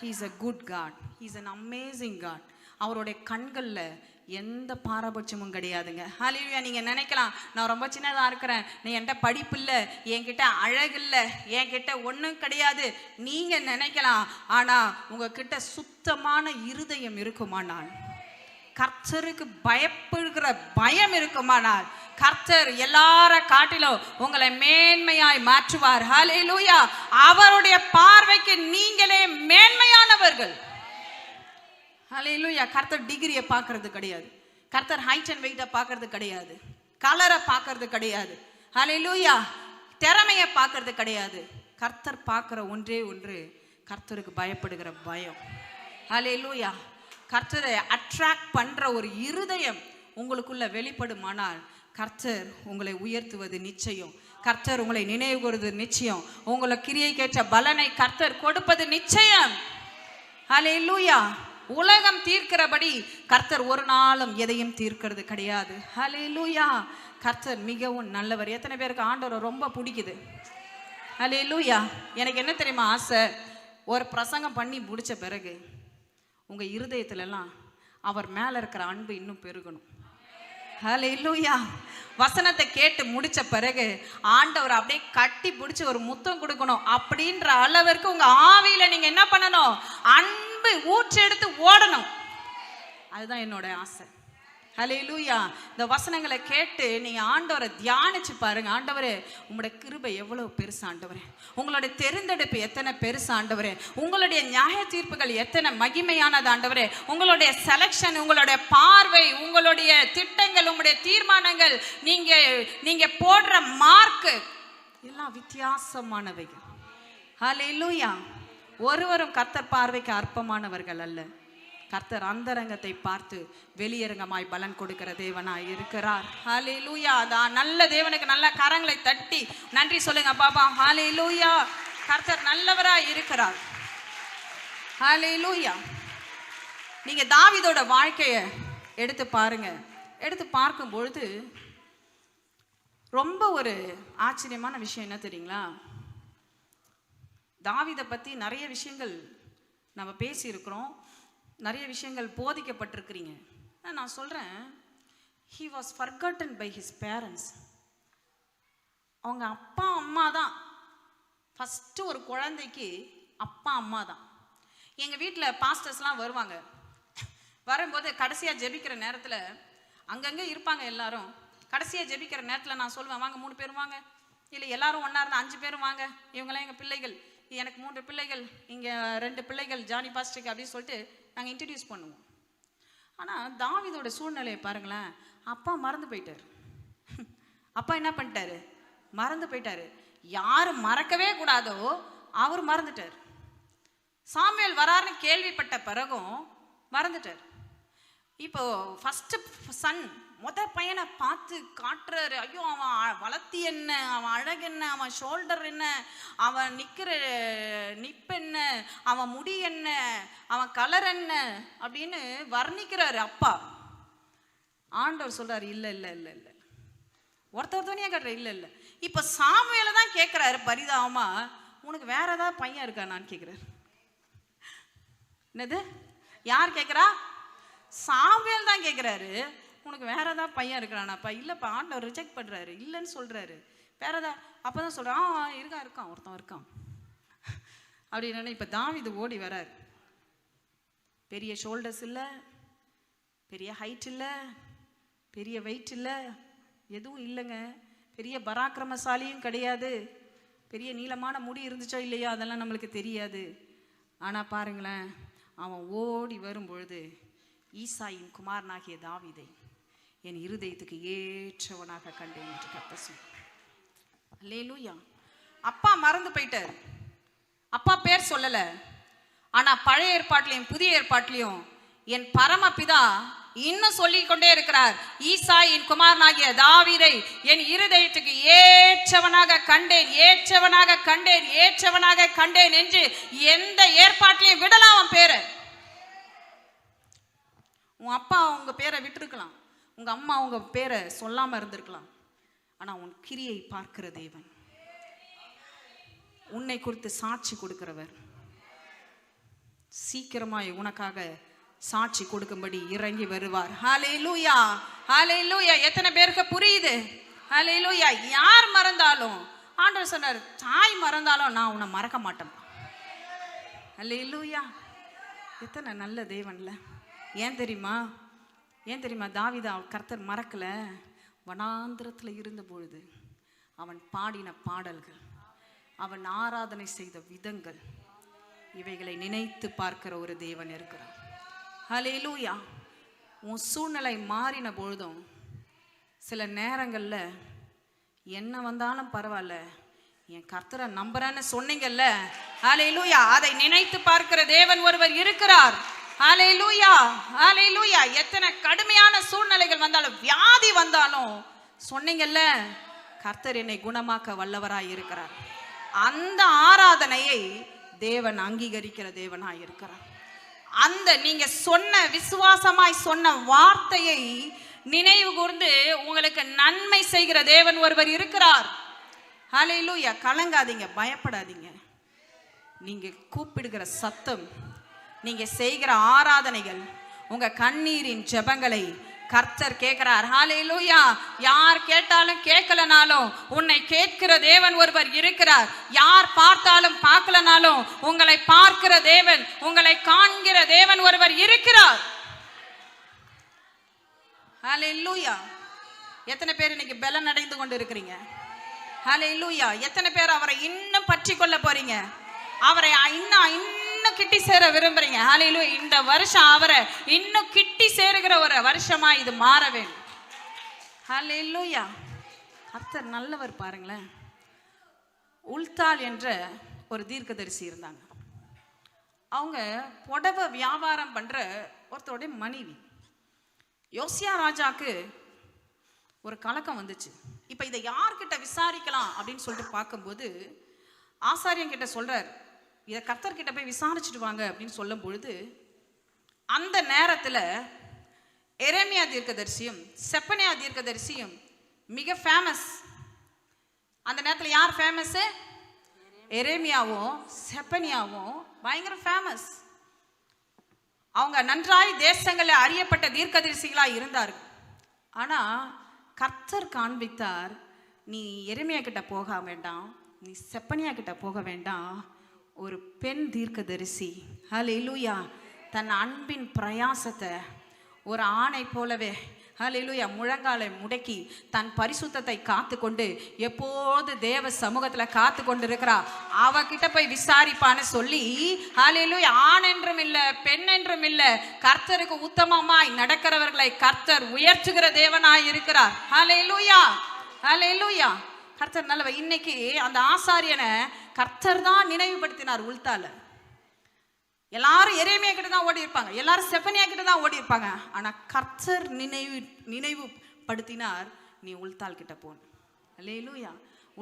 He is a good God. He is an amazing God. அவருடைய கண்கள்ல எந்த பாரபட்சமும் கிடையாதுங்க. ஹல்லேலூயா. நீங்க நினைக்கலாம், நான் ரொம்ப சின்னதா இருக்கிறேன், நீ என்கிட்ட படிப்பு இல்லை, என்கிட்ட அழகு இல்லை, என்கிட்ட ஒன்றும் கிடையாது நீங்க நினைக்கலாம். ஆனா உங்ககிட்ட சுத்தமான இருதயம் இருக்குமானால், கர்த்தருக்கு பயப்படுகிற பயம் இருக்குமானால், கர்த்தர் எல்லார காட்டிலும் உங்களை மேன்மையாய் மாற்றுவார். ஹல்லேலூயா. அவருடைய பார்வைக்கு நீங்களே மேன்மையானவர்கள். ஹல்லேலூயா. கர்த்தர் டிகிரியை பார்க்கறது கிடையாது, கர்த்தர் ஹைட் அண்ட் வெயிட்டை பார்க்கறது கிடையாது, கலரை பார்க்கறது கிடையாது, ஹல்லேலூயா திறமையை பார்க்கறது கிடையாது. கர்த்தர் பார்க்குற ஒன்றே ஒன்று, கர்த்தருக்கு பயப்படுகிற பயம். ஹல்லேலூயா. கர்த்தரை அட்ராக்ட் பண்ற ஒரு இருதயம் உங்களுக்குள்ள வெளிப்படுமானால், கர்த்தர் உங்களை உயர்த்துவது நிச்சயம், கர்த்தர் உங்களை நினைவு கூறுவது நிச்சயம், உங்களை கிரியைக்கேற்ற பலனை கர்த்தர் கொடுப்பது நிச்சயம். ஹல்லேலூயா. உலகம் தீர்க்கிறபடி கர்த்தர் ஒரு நாளும் எதையும் தீர்க்கிறது கிடையாது. ஹல்லேலூயா. கர்த்தர் மிகவும் நல்லவர். எத்தனை பேருக்கு ஆண்டவரை ரொம்ப பிடிக்குது? ஹல்லேலூயா. எனக்கு என்ன தெரியுமா ஆசை, ஒரு பிரசங்கம் பண்ணி முடிச்ச பிறகு உங்க இருதயத்திலலாம் அவர் மேல இருக்கிற அன்பு இன்னும் பெருகணும். ஹல்லேலூயா. வசனத்தை கேட்டு முடிச்ச பிறகு ஆண்டவர் அப்படியே கட்டி பிடிச்சி ஒரு முத்தம் கொடுக்கணும் அப்படின்ற அளவிற்கு உங்க ஆவியில நீங்க என்ன பண்ணணும்? அன்பு ஊற்றெடுத்து ஓடணும். அதுதான் என்னோட ஆசை. ஹல்லேலூயா. இந்த வசனங்களை கேட்டு நீங்க ஆண்டவரை தியானிச்சு பாருங்க. ஆண்டவரே, உங்களுடைய கிருபை எவ்வளவு பெருசு ஆண்டவரே, உங்களுடைய தெரிந்தெடுப்பு எத்தனை பெருசு ஆண்டவரே, உங்களுடைய நியாய தீர்ப்புகள் எத்தனை மகிமையானது ஆண்டவரே, உங்களுடைய செலக்ஷன், உங்களுடைய பார்வை, உங்களுடைய திட்டங்கள், உங்களுடைய தீர்மானங்கள், நீங்க போடுற மார்க்கு எல்லாம் வித்தியாசமானவைகள். ஹல்லேலூயா. ஒருவரும் கர்த்தர் பார்வைக்கு அற்பமானவர்கள் அல்ல. கர்த்தர் அந்தரங்கத்தை பார்த்து வெளியரங்கமாய் பலன் கொடுக்கிற தேவனாய் இருக்கிறார். ஹல்லேலூயா. அதான் நல்ல தேவனுக்கு நல்ல கரங்களை தட்டி நன்றி சொல்லுங்க பாப்பா. ஹல்லேலூயா. கர்த்தர் நல்லவராய் இருக்கிறார். ஹல்லேலூயா. நீங்க தாவீதோட வாழ்க்கையை எடுத்து பாருங்க. எடுத்து பார்க்கும் பொழுது ரொம்ப ஒரு ஆச்சரியமான விஷயம் என்ன தெரியுங்களா? தாவீதை பத்தி நிறைய விஷயங்கள் நம்ம பேசியிருக்கிறோம், நிறைய விஷயங்கள் போதிக்கப்பட்டிருக்கிறீங்க. நான் சொல்கிறேன், he was forgotten by his parents. அவங்க அப்பா அம்மா தான் ஃபஸ்ட்டு ஒரு குழந்தைக்கு அப்பா அம்மா தான். எங்கள் வீட்டில் பாஸ்டர்ஸ்லாம் வருவாங்க, வரும்போது கடைசியாக ஜெபிக்கிற நேரத்தில் அங்கங்கே இருப்பாங்க எல்லாரும். கடைசியாக ஜெபிக்கிற நேரத்தில் நான் சொல்லுவேன், வாங்க 3 பேரும் வாங்க, இல்லை எல்லாரும் ஒன்றா இருந்தால் 5 பேரும் வாங்க, இவங்களாம் எங்கள் பிள்ளைகள், எனக்கு 3 பிள்ளைகள், இங்கே 2 பிள்ளைகள் ஜானி பாஸ்டருக்கு அப்படின்னு சொல்லிட்டு நாங்கள் இன்ட்ரடியூஸ் பண்ணுவோம். ஆனால் தாவீதோட சூழ்நிலையை பாருங்களேன், அப்பா மறந்து போயிட்டார். அப்பா என்ன பண்ணிட்டாரு? மறந்து போயிட்டாரு. யார் மறக்கவே கூடாதோ அவர் மறந்துட்டார். சாமுவேல் வராருன்னு கேள்விப்பட்ட பிறகும் மறந்துட்டார். இப்போ ஃபர்ஸ்ட் சன் பையனை பார்த்து காட்டுறாரு. ஐயோ, அவன் வளர்த்தி என்ன, அவன் அழகு என்ன, அவன் ஷோல்டர் என்ன, அவன் நிற்கிற நிப்பு என்ன, அவன் முடி என்ன, அவன் கலர் என்ன அப்படின்னு வர்ணிக்கிறாரு அப்பா. ஆண்டவர் சொல்றாரு, இல்லை இல்லை இல்லை இல்லை, ஒருத்தவனையே கேட்குற, இல்லை இல்லை. இப்போ சாமுவேல தான் கேட்குறாரு பரிதாபமா, உனக்கு வேற ஏதாவது பையன் இருக்கா நான் கேட்குறாரு. என்னது? யார் கேட்குறா? சாமுவேல் தான் கேட்குறாரு, உனக்கு வேற ஏதாவது பையன் இருக்கிறானாப்பா? இல்லைப்பா, ஆண்டவர் ரிஜெக்ட் பண்ணுறாரு, இல்லைன்னு சொல்கிறாரு. வேற ஏதாவது? அப்போ தான் சொல்கிறான், இருக்கான் ஒருத்தன் இருக்கான் அப்படின்னு. இப்போ தாவீது ஓடி வரார். பெரிய ஷோல்டர்ஸ் இல்லை, பெரிய ஹைட் இல்லை, பெரிய வெயிட் இல்லை, எதுவும் இல்லைங்க. பெரிய பராக்கிரமசாலியும் கிடையாது. பெரிய நீளமான முடி இருந்துச்சோ இல்லையோ அதெல்லாம் நம்மளுக்கு தெரியாது. ஆனால் பாருங்களேன், அவன் ஓடி வரும்பொழுது, ஈசாயின் குமாரனாகிய தாவீதை என் இருதயத்துக்கு ஏற்றவனாக கண்டேன் என்று கர்த்தர் சொன்னார். அல்லேலூயா. அப்பா மறந்து போயிட்டார். அப்பா பேர் சொல்லல. ஆனா பழைய ஏற்பாட்டிலையும் புதிய ஏற்பாட்டிலையும் என் பரமபிதா இன்னும் சொல்லிக் கொண்டே இருக்கிறார், ஈசாயின் குமாரனாகிய தாவீதை என் இருதயத்துக்கு ஏற்றவனாக கண்டேன், ஏற்றவனாக கண்டேன், ஏற்றவனாக கண்டேன் என்று எந்த ஏற்பாட்டிலையும் விடலாம் அவன் பேரை. உன் அப்பா உங்க பேரை விட்டுருக்கலாம், உங்க அம்மா உங்க பேரை சொல்லாம இருந்திருக்கலாம். ஆனா உன் கிரியை பார்க்கிற தேவன், உன்னை குறித்து சாட்சி கொடுக்கிறவர், சீக்கிரமாய் உனக்காக சாட்சி கொடுக்கும்படி இறங்கி வருவார். ஹல்லேலூயா, ஹல்லேலூயா. எத்தனை பேருக்கு புரியுது? ஹல்லேலூயா. யார் மறந்தாலும், ஆண்டவர் சொன்னார், தாய் மறந்தாலும் நான் உன்னை மறக்க மாட்டேன். ஹல்லேலூயா. எத்தனை நல்ல தேவன்ல. ஏன் தெரியுமா? தாவீதை கர்த்தர் மறக்கல. வனாந்திரத்தில் இருந்த பொழுது அவன் பாடின பாடல்கள், அவன் ஆராதனை செய்த விதங்கள், இவைகளை நினைத்து பார்க்கிற ஒரு தேவன் இருக்கிறார். ஹல்லேலூயா. உன் சூழ்நிலை மாறின பொழுதும் சில நேரங்கள்ல என்ன வந்தாலும் பரவாயில்ல, என் கர்த்தரை நம்புறேன்னு சொன்னீங்கல்ல, ஹல்லேலூயா, அதை நினைத்து பார்க்கிற தேவன் ஒருவர் இருக்கிறார். ஹல்லேலூயா, ஹல்லேலூயா. எத்தனை கடுமையான சூழ்நிலைகள் வந்தாலும், வியாதி வந்தாலும் சொன்னீங்கல்ல, கர்த்தர் என்னை குணமாக்க வல்லவராய் இருக்கிறார். அந்த ஆராதனையை தேவன் அங்கீகரிக்கிற தேவனாய் இருக்கிறார். அந்த நீங்க சொன்ன, விசுவாசமாய் சொன்ன வார்த்தையை நினைவு கூர்ந்து உங்களுக்கு நன்மை செய்கிற தேவன் ஒருவர் இருக்கிறார். ஹல்லேலூயா. கலங்காதீங்க, பயப்படாதீங்க. நீங்க கூப்பிடுகிற சத்தம், நீங்க செய்கிற ஆராதனைகள், உங்க கண்ணீரின் ஜெபங்களை கர்த்தர் கேட்கிறார். ஹல்லேலூயா. யார் கேட்டாலும் கேட்கலனாலும் உன்னை கேட்கிற தேவன் ஒருவர் இருக்கிறார். யார் பார்த்தாலும் பார்க்கலனாலும் உங்களை பார்க்கிற தேவன், உங்களை காண்கிற தேவன் ஒருவர் இருக்கிறார். ஹல்லேலூயா. எத்தனை பேர் இன்னைக்கு பலன் அடைந்து கொண்டு இருக்கிறீங்க? ஹல்லேலூயா. எத்தனை பேர் அவரை இன்னும் பற்றி கொள்ள போறீங்க? அவரை இன்னும் கிட்டி சேர விரும்புறீங்க? ஹல்லேலூயா. இந்த வருஷம் அவரை இன்னும் கிட்டி சேருகிற ஒரு வருஷமா இது மாற வேண்டும். ஹல்லேலூயா. கர்த்தர் நல்லவர். பாருங்களேன், உல்தாள் என்ற ஒரு தீர்க்கதரிசி இருந்தாங்க. அவங்க புடவை வியாபாரம் பண்ற ஒருத்தருடைய மனைவி. யோசியா ராஜாக்கு ஒரு கலக்கம் வந்துச்சு. இப்ப இதை யார்கிட்ட விசாரிக்கலாம் அப்படின்னு சொல்லிட்டு பார்க்கும்போது ஆசாரியன் கிட்ட சொல்றார், இதை கர்த்தர்கிட்ட போய் விசாரிச்சுட்டு வாங்க அப்படின்னு சொல்லும் பொழுது, அந்த நேரத்தில் எரேமியா தீர்க்கதரிசியும் செப்பனியா தீர்க்கதரிசியும் மிக ஃபேமஸ். அந்த நேரத்தில் யார் ஃபேமஸ்? எரேமியாவும் செப்பனியாவும் பயங்கர ஃபேமஸ். அவங்க நன்றாய் தேசங்களில் அறியப்பட்ட தீர்க்கதரிசிகளாக இருந்தார்கள். ஆனால் கர்த்தர் காண்பித்தார், நீ எரேமியா கிட்ட போக வேண்டாம், நீ செப்பனியா கிட்ட போக வேண்டாம், ஒரு பெண் தீர்க்கதரிசி, ஹல்லேலூயா, தன் அன்பின் பிரயாசத்தை ஒரு ஆணை போலவே ஹல்லேலூயா. முழங்காலை முடக்கி தன் பரிசுத்தத்தை காத்து கொண்டு எப்போது தேவ சமூகத்துல காத்து கொண்டு இருக்கிறா. அவகிட்ட போய் விசாரிப்பான்னு சொல்லி, ஹல்லேலூயா, ஆண் என்றும் இல்ல பெண் என்றும் இல்ல, கர்த்தருக்கு உத்தமமாய் நடக்கிறவர்களை கர்த்தர் உயர்த்துகிற தேவனாய் இருக்கிறார். ஹல்லேலூயா, ஹல்லேலூயா. கர்த்தர் நல்லவர். இன்னைக்கு அந்த ஆசாரியனை கர்த்தர் தான் நினைவுபடுத்தினார். உள்தால எல்லாரும் எரேமியா கிட்ட தான் ஓடி இருப்பாங்க, எல்லாரும் செப்பனியா கிட்ட தான் ஓடி இருப்பாங்க. ஆனா கர்த்தர் நினைவுபடுத்தினார், நீ உள்தாள் கிட்ட போன. அல்லேலூயா.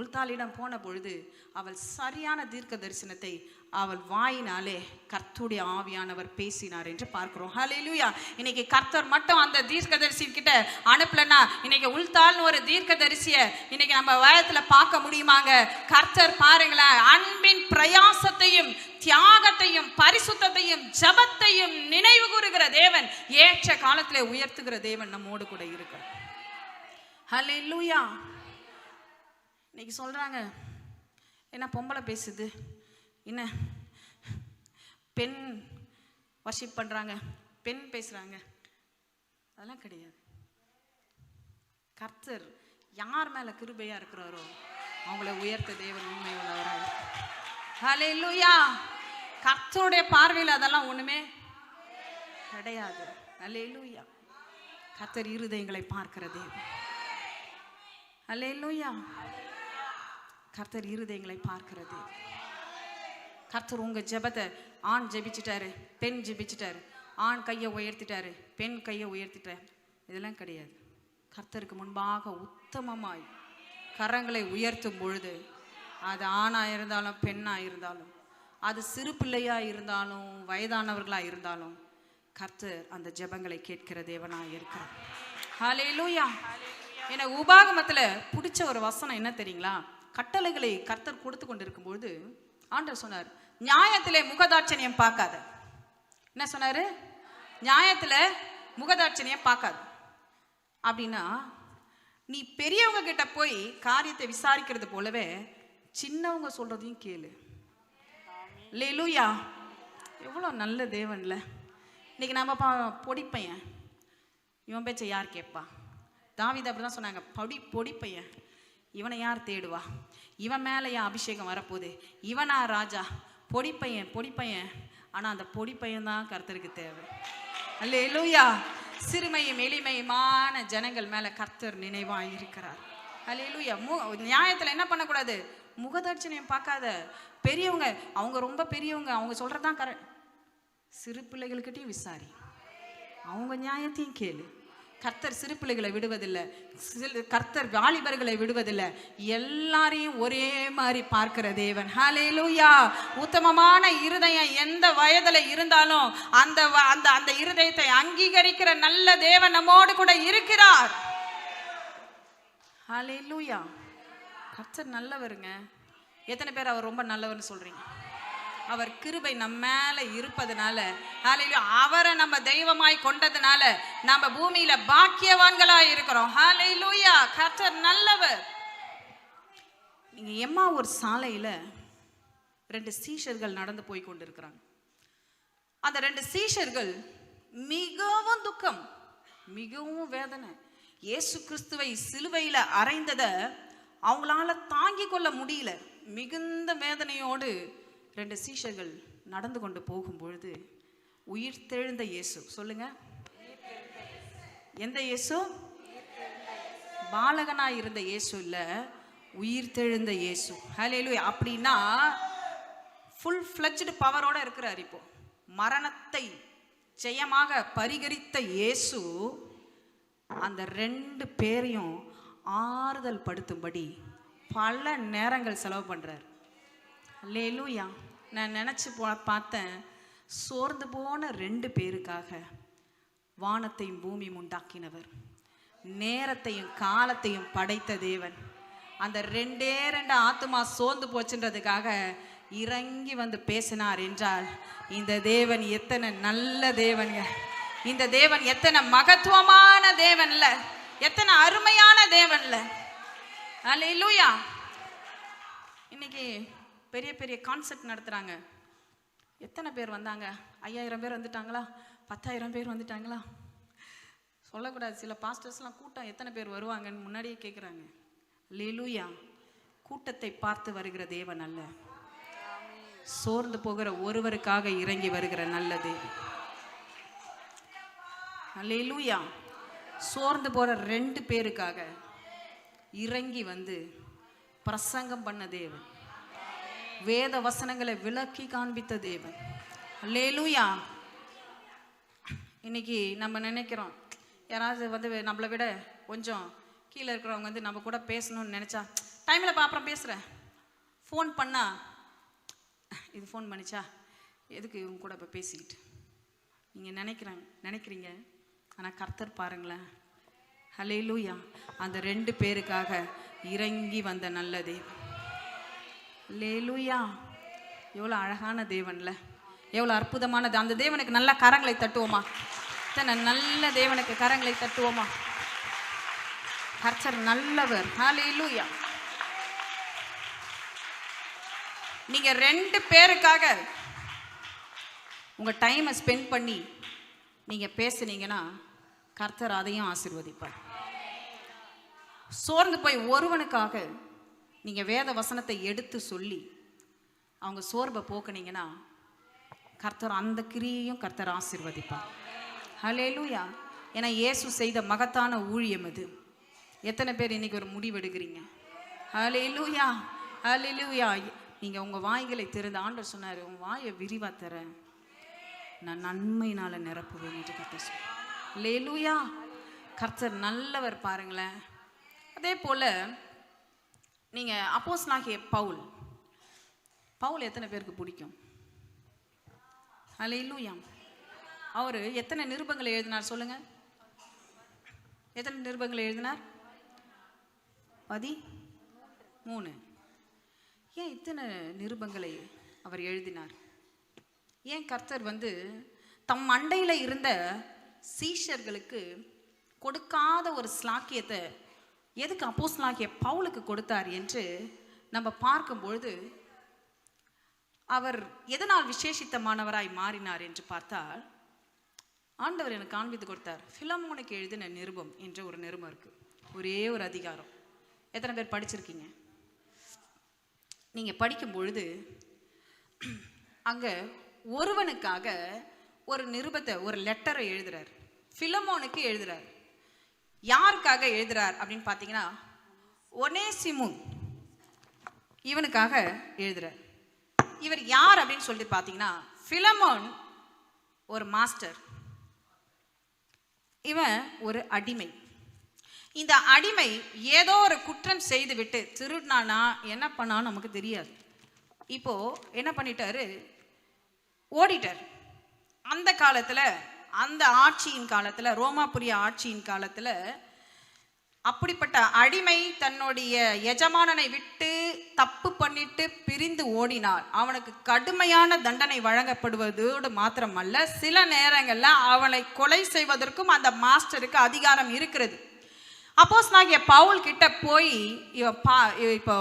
உள்தாளிடம் போன பொழுது அவள் சரியான தீர்க்க தரிசனத்தை அவள் வாயினாலே கர்த்தருடைய ஆவியானவர் பேசினார் என்று பார்க்கிறோம். ஹல்லேலூயா. இன்னைக்கு கர்த்தர் மட்டும் அந்த தீர்க்கதரிசி கிட்ட அனுப்பலன்னா, இன்னைக்கு உள்தாள்னு ஒரு தீர்க்கதரிசிய இன்னைக்கு நம்ம வயத்துல பார்க்க முடியுமாங்க? கர்த்தர் பாருங்களேன், அன்பின் பிரயாசத்தையும் தியாகத்தையும் பரிசுத்தையும் ஜபத்தையும் நினைவு கூறுகிற தேவன், ஏற்ற காலத்திலே உயர்த்துகிற தேவன் நம்மோடு கூட இருக்கிறார். ஹல்லேலூயா. இன்னைக்கு சொல்றாங்க, என்ன பொம்பளை பேசுது, என்ன பெண் வர்ஷிப் பண்றாங்க, பெண் பேசுறாங்க. அதெல்லாம் கிடையாது. கர்த்தர் யார் மேல கிருபையா இருக்கிறாரோ அவங்கள உயர்த்த தேவன் உண்மை உள்ளவராய். ஹல்லேலூயா. கர்த்தருடைய பார்வையில் அதெல்லாம் ஒண்ணுமே கிடையாது. ஹல்லேலூயா. கர்த்தர் இருதயங்களை பார்க்கிற தேவன். ஹல்லேலூயா. கர்த்தர் இருதயங்களை பார்க்கிற தேவன். கர்த்தர் உங்க ஜெபத்தை, ஆண் ஜெபிச்சிட்டாரு, பெண் ஜெபிச்சிட்டாரு, ஆண் கையை உயர்த்திட்டாரு, பெண் கையை உயர்த்திட்டாரு, இதெல்லாம் கிடையாது. கர்த்தருக்கு முன்பாக உத்தமமாய் கரங்களை உயர்த்தும் பொழுது, அது ஆணா இருந்தாலும் பெண்ணா இருந்தாலும், அது சிறு பிள்ளையா இருந்தாலும் வயதானவர்களா இருந்தாலும், கர்த்தர் அந்த ஜெபங்களை கேட்கிற தேவனாய் இருக்கிறார். ஹல்லேலூயா. எனக்கு உபாகமத்துல பிடிச்ச ஒரு வசனம் என்ன தெரியுங்களா? கட்டளைகளை கர்த்தர் கொடுத்து கொண்டிருக்கும் பொழுது ஆண்டவர் சொன்னார், நியாயத்திலே முகதாட்சணியம் பார்க்காத. என்ன சொன்னாரு? நியாயத்துல முகதாட்சணியம் பார்க்காது. அப்படின்னா, நீ பெரியவங்க கிட்ட போய் காரியத்தை விசாரிக்கிறது போலவே சின்னவங்க சொல்றதையும் கேளு. அல்லேலூயா. எவ்வளவு நல்ல தேவன்ல. இன்னைக்கு நம்ம பொடிப்பையன், இவன் பேச்ச யார் கேட்பா? தாவீது அப்படிதான் சொன்னாங்க, பொடிப்பையன், இவனை யார் தேடுவா? இவன் மேல ஏன் அபிஷேகம் வரப்போகுது? இவனா ராஜா? பொடிப்பையன். ஆனா அந்த பொடிப்பையன் தான் கர்த்தருக்கு தேவை. அல்லேலூயா. சிறுமையும் எளிமையுமான ஜனங்கள் மேல கர்த்தர் நினைவாய் இருக்கிறார். அல்லேலூயா. நியாயத்துல என்ன பண்ணக்கூடாது? முகதாட்சணியம் பார்க்காத. பெரியவங்க, அவங்க ரொம்ப பெரியவங்க, அவங்க சொல்றதான் கரெக்ட். சிறு பிள்ளைகளுக்கிட்டையும் விசாரி, அவங்க நியாயத்தையும் கேளு. கர்த்தர் சிறு பிள்ளைகளை விடுவதில்லை, கர்த்தர் வாலிபர்களை விடுவதில்லை, எல்லாரையும் ஒரே மாதிரி பார்க்கிற தேவன். ஹல்லேலூயா. உத்தமமான இருதயம் எந்த வயதுல இருந்தாலும் அந்த அந்த அந்த இருதயத்தை அங்கீகரிக்கிற நல்ல தேவன் நம்மோடு கூட இருக்கிறார். ஹல்லேலூயா. கர்த்தர் நல்லவருங்க. எத்தனை பேர் அவர் ரொம்ப நல்லவர்னு சொல்றீங்க? அவர் கிருபை நம்ம மேல இருப்பதனால, ஹல்லேலூயா, அவரை நம்ம தெய்வமாய் கொண்டதுனால நம்ம பூமியில பாக்கியவான்களா இருக்கிறோம். ஹல்லேலூயா. கர்த்தர் நல்லவர். நீங்க எம்மா ஒரு சாலையில 2 சீஷர்கள் நடந்து போய் கொண்டிருக்கிறாங்க. அந்த 2 சீஷர்கள் மிகவும் துக்கம், மிகவும் வேதனை. இயேசு கிறிஸ்துவை சிலுவையில அறைந்தத அவங்களால தாங்கிக் கொள்ள முடியல. மிகுந்த வேதனையோடு 2 சீஷர்கள் நடந்து கொண்டு போகும் பொழுது, உயிர்த்தெழுந்த இயேசு, சொல்லுங்க, எந்த இயேசு? பாலகனா இருந்த இயேசு இல்ல, உயிர்த்தெழுந்த இயேசு. ஹல்லேலூயா. அப்படின்னா ஃபுல் ஃப்ளெட்ஜ்டு பவரோட இருக்கிறார். இப்போ மரணத்தை ஜெயமாக பரிகரித்த இயேசு அந்த 2 பேரையும் ஆறுதல் படுத்தும்படி பல நேரங்கள் செலவு பண்றார். அல்லேலூயா. நான் நினைச்சு பார்த்தேன், சோர்ந்து போன 2 பேருக்காக வானத்தையும் பூமியும் உண்டாக்கினவர், நேரத்தையும் காலத்தையும் படைத்த தேவன், அந்த 2 ஆத்துமா சோர்ந்து போச்சுன்றதுக்காக இறங்கி வந்து பேசினார் என்றால், இந்த தேவன் எத்தனை நல்ல தேவன்ங்க! இந்த தேவன் எத்தனை மகத்துவமான தேவன்ல, எத்தனை அருமையான தேவன்ல. அல்லேலூயா. இன்னைக்கு பெரிய பெரிய கான்செப்ட் நடத்துறாங்க. எத்தனை பேர் வந்தாங்க? 5000 பேர் வந்துட்டாங்களா? 10,000 பேர் வந்துட்டாங்களா? சொல்லக்கூடாது. சில பாஸ்டர்ஸ்லாம் கூட்டம் எத்தனை பேர் வருவாங்கன்னு முன்னாடியே கேட்குறாங்க. அல்லேலூயா. கூட்டத்தை பார்த்து வருகிற தேவன் அல்ல, சோர்ந்து போகிற ஒருவருக்காக இறங்கி வருகிற நல்ல தேவன். அல்லேலூயா. சோர்ந்து போற 2 பேருக்காக இறங்கி வந்து பிரசங்கம் பண்ண தேவன், வேத வசனங்களை விளக்கி காண்பித்த தேவன். அல்லேலூயா. இன்னைக்கு நம்ம நினைக்கிறோம், யாராவது வந்து நம்மளை விட கொஞ்சம் கீழே இருக்கிறவங்க வந்து நம்ம கூட பேசணும்னு நினச்சா, டைமில் அப்புறம் பேசுகிறேன், ஃபோன் பண்ணா இது ஃபோன் பண்ணிச்சா, எதுக்கு இவங்க கூட இப்போ பேசிக்கிட்டு நீங்கள் நினைக்கிறீங்க. ஆனால் கர்த்தர் பாருங்களேன். அல்லேலூயா. அந்த 2 பேருக்காக இறங்கி வந்த நல்ல தேவன். அல்லேலூயா. எவ்வளோ அழகான தேவன்ல, எவ்வளோ அற்புதமானது. அந்த தேவனுக்கு நல்ல கரங்களை தட்டுவோமா? நல்ல தேவனுக்கு கரங்களை தட்டுவோமா? கர்த்தர் நல்லவர். அல்லேலூயா. நீங்க 2 பேருக்காக உங்க டைமை ஸ்பெண்ட் பண்ணி நீங்க பேசுனீங்கன்னா கர்த்தர் அதையும் ஆசீர்வதிப்பார். சோர்ந்து போய் ஒருவனுக்காக நீங்க வேத வசனத்தை எடுத்து சொல்லி அவங்க சோர்வை போக்குனீங்கன்னா கர்த்தர் அந்த கிரியையும் கர்த்தர் ஆசீர்வதிப்பார். ஹல்லேலூயா. ஏன்னா இயேசு செய்த மகத்தான ஊழியம் அது. எத்தனை பேர் இன்னைக்கு ஒரு முடிவெடுக்கிறீங்க? ஹல்லேலூயா. ஹல்லேலூயா. நீங்க உங்க வாய்களை திறந்து, ஆண்டவர் சொன்னாரு, உன் வாயை விரிவா தரேன், நான் நன்மையினால நிரப்புவேன் என்று கர்த்தர் சொன்னார். ஹல்லேலூயா. கர்த்தர் நல்லவர் பாருங்களேன். அதே போல நீங்க அப்போஸ்தலனாகிய பவுல் எத்தனை பேருக்கு பிடிக்கும்? ஹல்லேலூயா. அவர் எத்தனை நிருபங்களை எழுதினார் சொல்லுங்க? எத்தனை நிருபங்களை எழுதினார்? 13. ஏன் இத்தனை நிருபங்களை அவர் எழுதினார்? ஏன் கர்த்தர் வந்து தம் அண்டையில் இருந்த சீஷர்களுக்கு கொடுக்காத ஒரு ஸ்லாக்கியத்தை எதுக்கு அப்போஸ்தலனாகிய பவுலுக்கு கொடுத்தார் என்று நம்ம பார்க்கும் பொழுது, அவர் எதனால் விசேஷித்தமானவராய் மாறினார் என்று பார்த்தால், ஆண்டவர் எனக்கு காண்பித்து கொடுத்தார். பிலமோனுக்கு எழுதின நிருபம் என்ற ஒரு நிருபம் இருக்கு, ஒரே ஒரு அதிகாரம். எத்தனை பேர் படிச்சிருக்கீங்க? நீங்க படிக்கும் பொழுது அங்க ஒருவனுக்காக ஒரு நிருபத்தை, ஒரு லெட்டரை எழுதுறார். பிலமோனுக்கு எழுதுறார். யாருக்காக எழுதுறார் அப்படின்னு பார்த்தீங்கன்னா, ஒனேசிமு இவனுக்காக எழுதுறார். இவர் யார் அப்படின்னு சொல்லிட்டு பார்த்தீங்கன்னா, பிலமோன் ஒரு மாஸ்டர், இவன் ஒரு அடிமை. இந்த அடிமை ஏதோ ஒரு குற்றம் செய்து விட்டு திருடினானா என்ன பண்ணான்னு நமக்கு தெரியாது. இப்போ என்ன பண்ணிட்டாரு? ஓடிட்டார். அந்த காலத்துல, அந்த ஆட்சியின் காலத்துல, ரோமாபுரிய ஆட்சியின் காலத்துல, அப்படிப்பட்ட அடிமை தன்னுடைய எஜமானனை விட்டு தப்பு பண்ணிட்டு பிரிந்து ஓடினார், அவனுக்கு கடுமையான தண்டனை வழங்கப்படுவதோடு மாத்திரமல்ல, சில நேரங்கள்ல அவனை கொலை செய்வதற்கும் அந்த மாஸ்டருக்கு அதிகாரம் இருக்கிறது. அப்போஸ்தலனாகிய பவுல் கிட்ட போய் இப்போ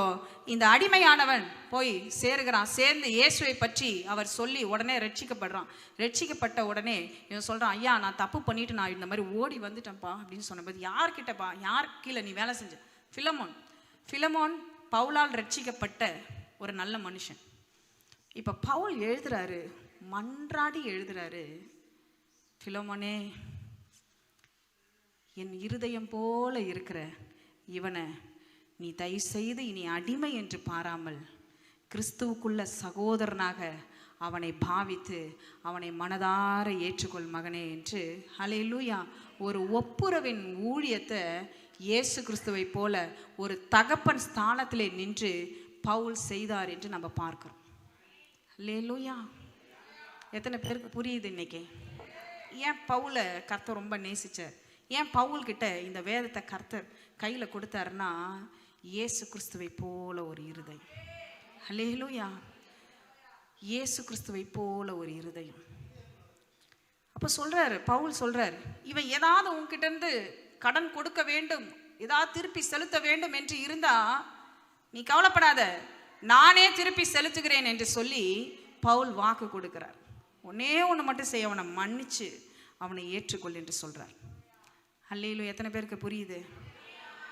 இந்த அடிமையானவன் போய் சேருகிறான். சேர்ந்து இயேசுவை பற்றி அவர் சொல்லி உடனே ரட்சிக்கப்படுறான். ரட்சிக்கப்பட்ட உடனே இவன் சொல்றான், ஐயா நான் தப்பு பண்ணிட்டு நான் இந்த மாதிரி ஓடி வந்துட்டேன்ப்பா அப்படின்னு சொன்னபோது, யார்கிட்டப்பா, யார் கீழே நீ வேலை செஞ்ச? பிலமோன் பவுலால் ரட்சிக்கப்பட்ட ஒரு நல்ல மனுஷன். இப்போ பவுல் எழுதுறாரு, மன்றாடி எழுதுறாரு, பிலமோனே, என் இருதயம் போல இருக்கிற இவனை நீ தயவு செய்து இனி அடிமை என்று பாராமல் கிறிஸ்துவுக்குள்ள சகோதரனாக அவனை பாவித்து அவனை மனதார ஏற்றுக்கொள் மகனே என்று, ஹல்லேலூயா, ஒரு ஒப்புரவின் ஊழியத்தை இயேசு கிறிஸ்துவை போல ஒரு தகப்பன் ஸ்தானத்திலே நின்று பவுல் செய்தார் என்று நம்ம பார்க்கிறோம். ஹல்லேலூயா. எத்தனை பேருக்கு புரியுது இன்னைக்கு ஏன் பவுலை கர்த்தர் ரொம்ப நேசிச்சார்? ஏன் பவுல் கிட்ட இந்த வேதத்தை கர்த்தர் கையில கொடுத்தாருன்னா, இயேசு கிறிஸ்துவை போல ஒரு இருதயம். ஹல்லேலூயா. இயேசு கிறிஸ்துவை போல ஒரு இருதயம். அப்ப சொல்றாரு, பவுல் சொல்றாரு, இவன் ஏதாவது உன்கிட்ட இருந்து கடன் கொடுக்க வேண்டும், ஏதாவது திருப்பி செலுத்த வேண்டும் என்று இருந்தா நீ கவலைப்படாத, நானே திருப்பி செலுத்துகிறேன் என்று சொல்லி பவுல் வாக்கு கொடுக்கிறார். ஒன்னே ஒன்று மட்டும் செய்ய, அவனை மன்னிச்சு அவனை ஏற்றுக்கொள் என்று சொல்றார். அல்லேலூயா. எத்தனை பேருக்கு புரியுது?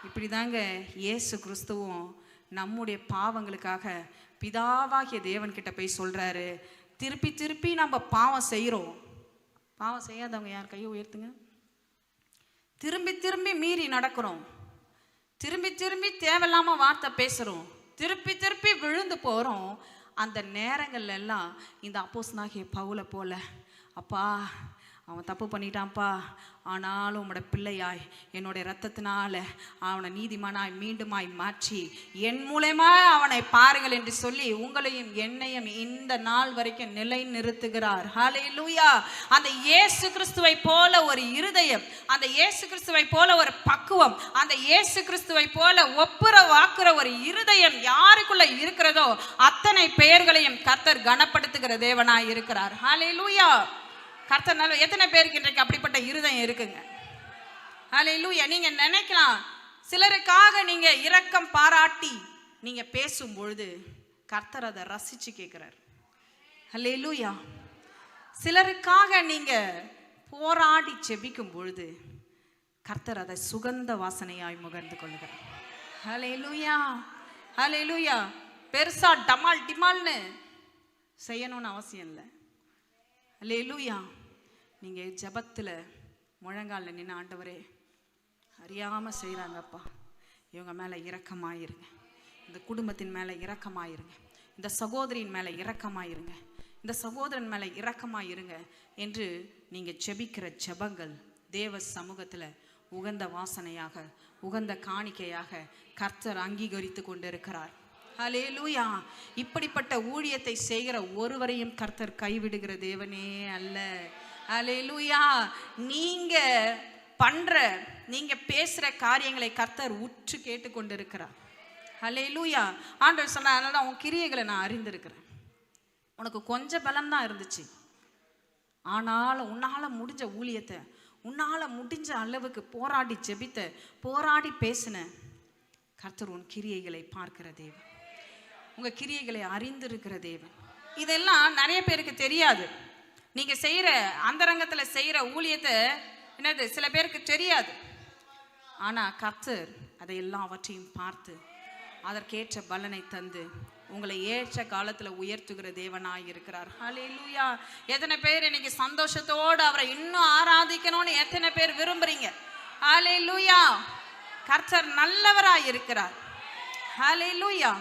இப்படி தாங்க இயேசு கிறிஸ்துவும் நம்முடைய பாவங்களுக்காக பிதாவாகிய தேவன்கிட்ட போய் சொல்கிறாரு. திருப்பி திருப்பி நம்ம பாவம் செய்கிறோம். பாவம் செய்யாதவங்க யார் கையை உயர்த்துங்க. திரும்பி திரும்பி மீறி நடக்கிறோம், திரும்பி திரும்பி தேவையில்லாமல் வார்த்தை பேசுகிறோம், திருப்பி திருப்பி விழுந்து போகிறோம். அந்த நேரங்கள்ல எல்லாம் இந்த அப்போஸ்தலனாகிய பவுலை போல, அப்பா அவன் தப்பு பண்ணிட்டான்ப்பா, ஆனாலும் உம்மோட பிள்ளையாய் என்னுடைய இரத்தத்தினால அவனை நீதிமானாய் மீண்டுமாய் மாற்றி என் மூலமா அவனை பாருங்கள் என்று சொல்லி உங்களையும் என்னையும் இந்த நாள் வரைக்கும் நிலை நிறுத்துகிறார். ஹல்லேலூயா. அந்த இயேசு கிறிஸ்துவை போல ஒரு இருதயம், அந்த இயேசு கிறிஸ்துவை போல ஒரு பக்குவம், அந்த இயேசு கிறிஸ்துவை போல ஒப்புரவாக்குற ஒரு இருதயம் யாருக்குள்ள இருக்கிறதோ அத்தனை பெயர்களையும் கர்த்தர் கனப்படுத்துகிற தேவனாய் இருக்கிறார். ஹல்லேலூயா. கர்த்தர் நல்ல. எத்தனை பேருக்கு இன்றைக்கு அப்படிப்பட்ட இருதயம் இருக்குங்க? ஹல்லேலூயா. நீங்க நினைக்கலாம், சிலருக்காக நீங்க இரக்கம் பாராட்டி நீங்க பேசும் பொழுது கர்த்தர் அதை ரசிச்சு கேட்கிறார். ஹல்லேலூயா. சிலருக்காக நீங்க போராடி செபிக்கும் பொழுது கர்த்தர் அதை சுகந்த வாசனையாய் முகர்ந்து கொள்ளுகிறார். ஹல்லேலூயா. ஹல்லேலூயா. பெருசா டமால் டிமால்னு செய்யணும்னு அவசியம் இல்லை. ஹல்லேலூயா. நீங்கள் ஜெபத்தில் முழங்காலில் நின்று, ஆண்டவரே அறியாமல் செய்கிறாங்கப்பா, இவங்க மேலே இரக்கமாயிருங்க, இந்த குடும்பத்தின் மேலே இரக்கமாயிருங்க, இந்த சகோதரின் மேலே இரக்கமாயிருங்க, இந்த சகோதரன் மேலே இரக்கமாயிருங்க என்று நீங்கள் ஜெபிக்கிற ஜெபங்கள் தேவ சமூகத்தில் உகந்த வாசனையாக, உகந்த காணிக்கையாக கர்த்தர் அங்கீகரித்து கொண்டிருக்கிறார். ஹல்லேலூயா. இப்படிப்பட்ட ஊழியத்தை செய்கிற ஒருவரையும் கர்த்தர் கைவிடுகிற தேவனே அல்ல. ஹல்லேலூயா. நீங்க பண்ற, நீங்க பேசுற காரியங்களை கர்த்தர் உற்று கேட்டு கொண்டிருக்கிறார். ஹல்லேலூயா. ஆண்டவர் சொன்னார், அதனால உன் கிரியைகளை நான் அறிந்திருக்கிறேன். உனக்கு கொஞ்சம் பலம் தான் இருந்துச்சு, ஆனாலும் உன்னால முடிஞ்ச ஊழியத்தை, உன்னால முடிஞ்ச அளவுக்கு போராடி ஜெபித்த, போராடி பேசின கர்த்தர் உன் கிரியைகளை பார்க்கிற தேவன், உங்க கிரியைகளை அறிந்திருக்கிற தேவன். இதெல்லாம் நிறைய பேருக்கு தெரியாது. நீங்க செய்யற அந்தரங்கத்துல செய்யற ஊழியத்தை என்னது சில பேருக்கு தெரியாது. ஆனா கர்த்தர் அதை எல்லாவற்றையும் பார்த்து அதற்கேற்ற பலனை தந்து உங்களை ஏற்ற காலத்துல உயர்த்துகிற தேவனாய் இருக்கிறார். ஹல்லேலூயா. எத்தனை பேர் இன்னைக்கு சந்தோஷத்தோடு அவரை இன்னும் ஆராதிக்கணும்னு எத்தனை பேர் விரும்புறீங்க? ஹல்லேலூயா. கர்த்தர் நல்லவராய் இருக்கிறார். ஹல்லேலூயா.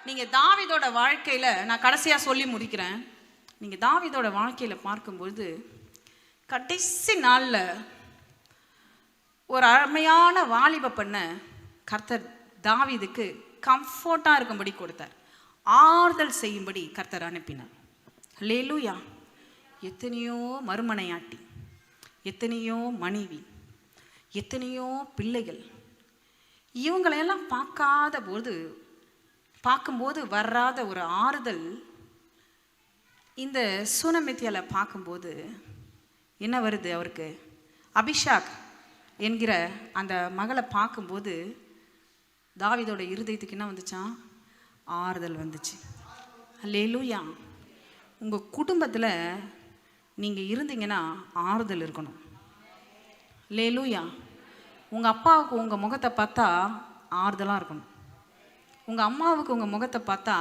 நீங்க தாவீதோட வாழ்க்கையில, நான் கடைசியா சொல்லி முடிக்கிறேன், நீங்க தாவீதோட வாழ்க்கையில பார்க்கும்போது கடைசி நாள்ல ஒரு அருமையான வாலிப பெண்ணை கர்த்தர் தாவீதுக்கு கம்ஃபர்ட்டா இருக்கும்படி கொடுத்தார், ஆறுதல் செய்யும்படி கர்த்தர் அனுப்பினார். ஹல்லேலூயா. எத்தனையோ மறுமனையாட்டி, எத்தனையோ மனைவி, எத்தனையோ பிள்ளைகள், இவங்களையெல்லாம் பார்க்கும்போது வராத ஒரு ஆறுதல் இந்த சூனமித்தியால பார்க்கும்போது என்ன வருது அவருக்கு? அபிஷாக் என்கிற அந்த மகளை பார்க்கும்போது தாவீதோட இருதயத்துக்கு என்ன வந்துச்சான்? ஆறுதல் வந்துச்சு. ஹல்லேலூயா. உங்கள் குடும்பத்தில் நீங்கள் இருந்தீங்கன்னா ஆறுதல் இருக்கணும். ஹல்லேலூயா. உங்கள் அப்பாவுக்கு உங்கள் முகத்தை பார்த்தா ஆறுதலாக இருக்கணும். உங்கள் அம்மாவுக்கு உங்கள் முகத்தை பார்த்தா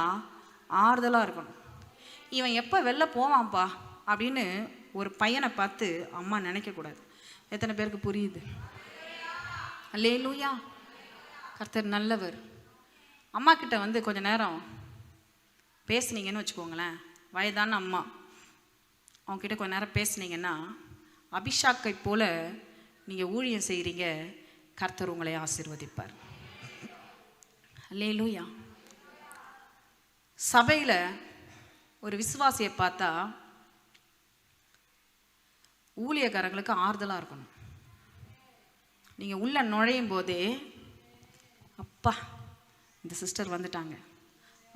ஆறுதலாக இருக்கணும். இவன் எப்போ வெளில போவான்ப்பா அப்படின்னு ஒரு பையனை பார்த்து அம்மா நினைக்கக்கூடாது. எத்தனை பேருக்கு புரியுது? அல்லேலூயா. கர்த்தர் நல்லவர். அம்மா கிட்ட வந்து கொஞ்ச நேரம் பேசுனீங்கன்னு வச்சுக்கோங்களேன், வயதான அம்மா அவங்ககிட்ட கொஞ்ச நேரம் பேசுனீங்கன்னா அபிஷாக்கை போல நீங்கள் ஊழியம் செய்கிறீங்க, கர்த்தர் உங்களை ஆசீர்வதிப்பார். அல்லேலூயா. சபையில் ஒரு விசுவாசியை பார்த்தா ஊழியக்காரங்களுக்கு ஆறுதலாக இருக்கணும். நீங்கள் உள்ள நுழையும் போதே அப்பா இந்த சிஸ்டர் வந்துட்டாங்க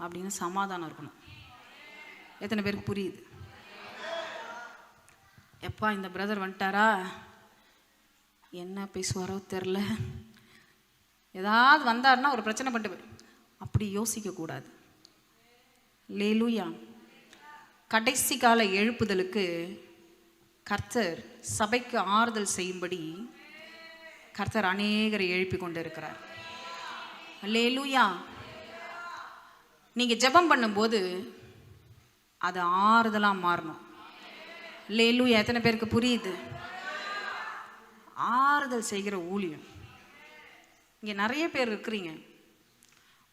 அப்படின்னு சமாதானம் இருக்கணும். எத்தனை பேருக்கு புரியுது? எப்பா இந்த பிரதர் வந்துட்டாரா, என்ன பேசுவாரோ தெரில, ஏதாவது வந்தாருன்னா ஒரு பிரச்சனை பண்ணிட்டு அப்படி யோசிக்கக்கூடாது. அல்லேலூயா. கடைசி கால எழுப்புதலுக்கு கர்த்தர் சபைக்கு ஆறுதல் செய்யும்படி கர்த்தர் அநேகரை எழுப்பி கொண்டு இருக்கிறார். அல்லேலூயா. நீங்க ஜெபம் பண்ணும்போது அது ஆறுதலா மாறணும். அல்லேலூயா. எத்தனை பேருக்கு புரியுது? ஆறுதல் செய்கிற ஊழியம். இங்கே நிறைய பேர் இருக்கிறீங்க.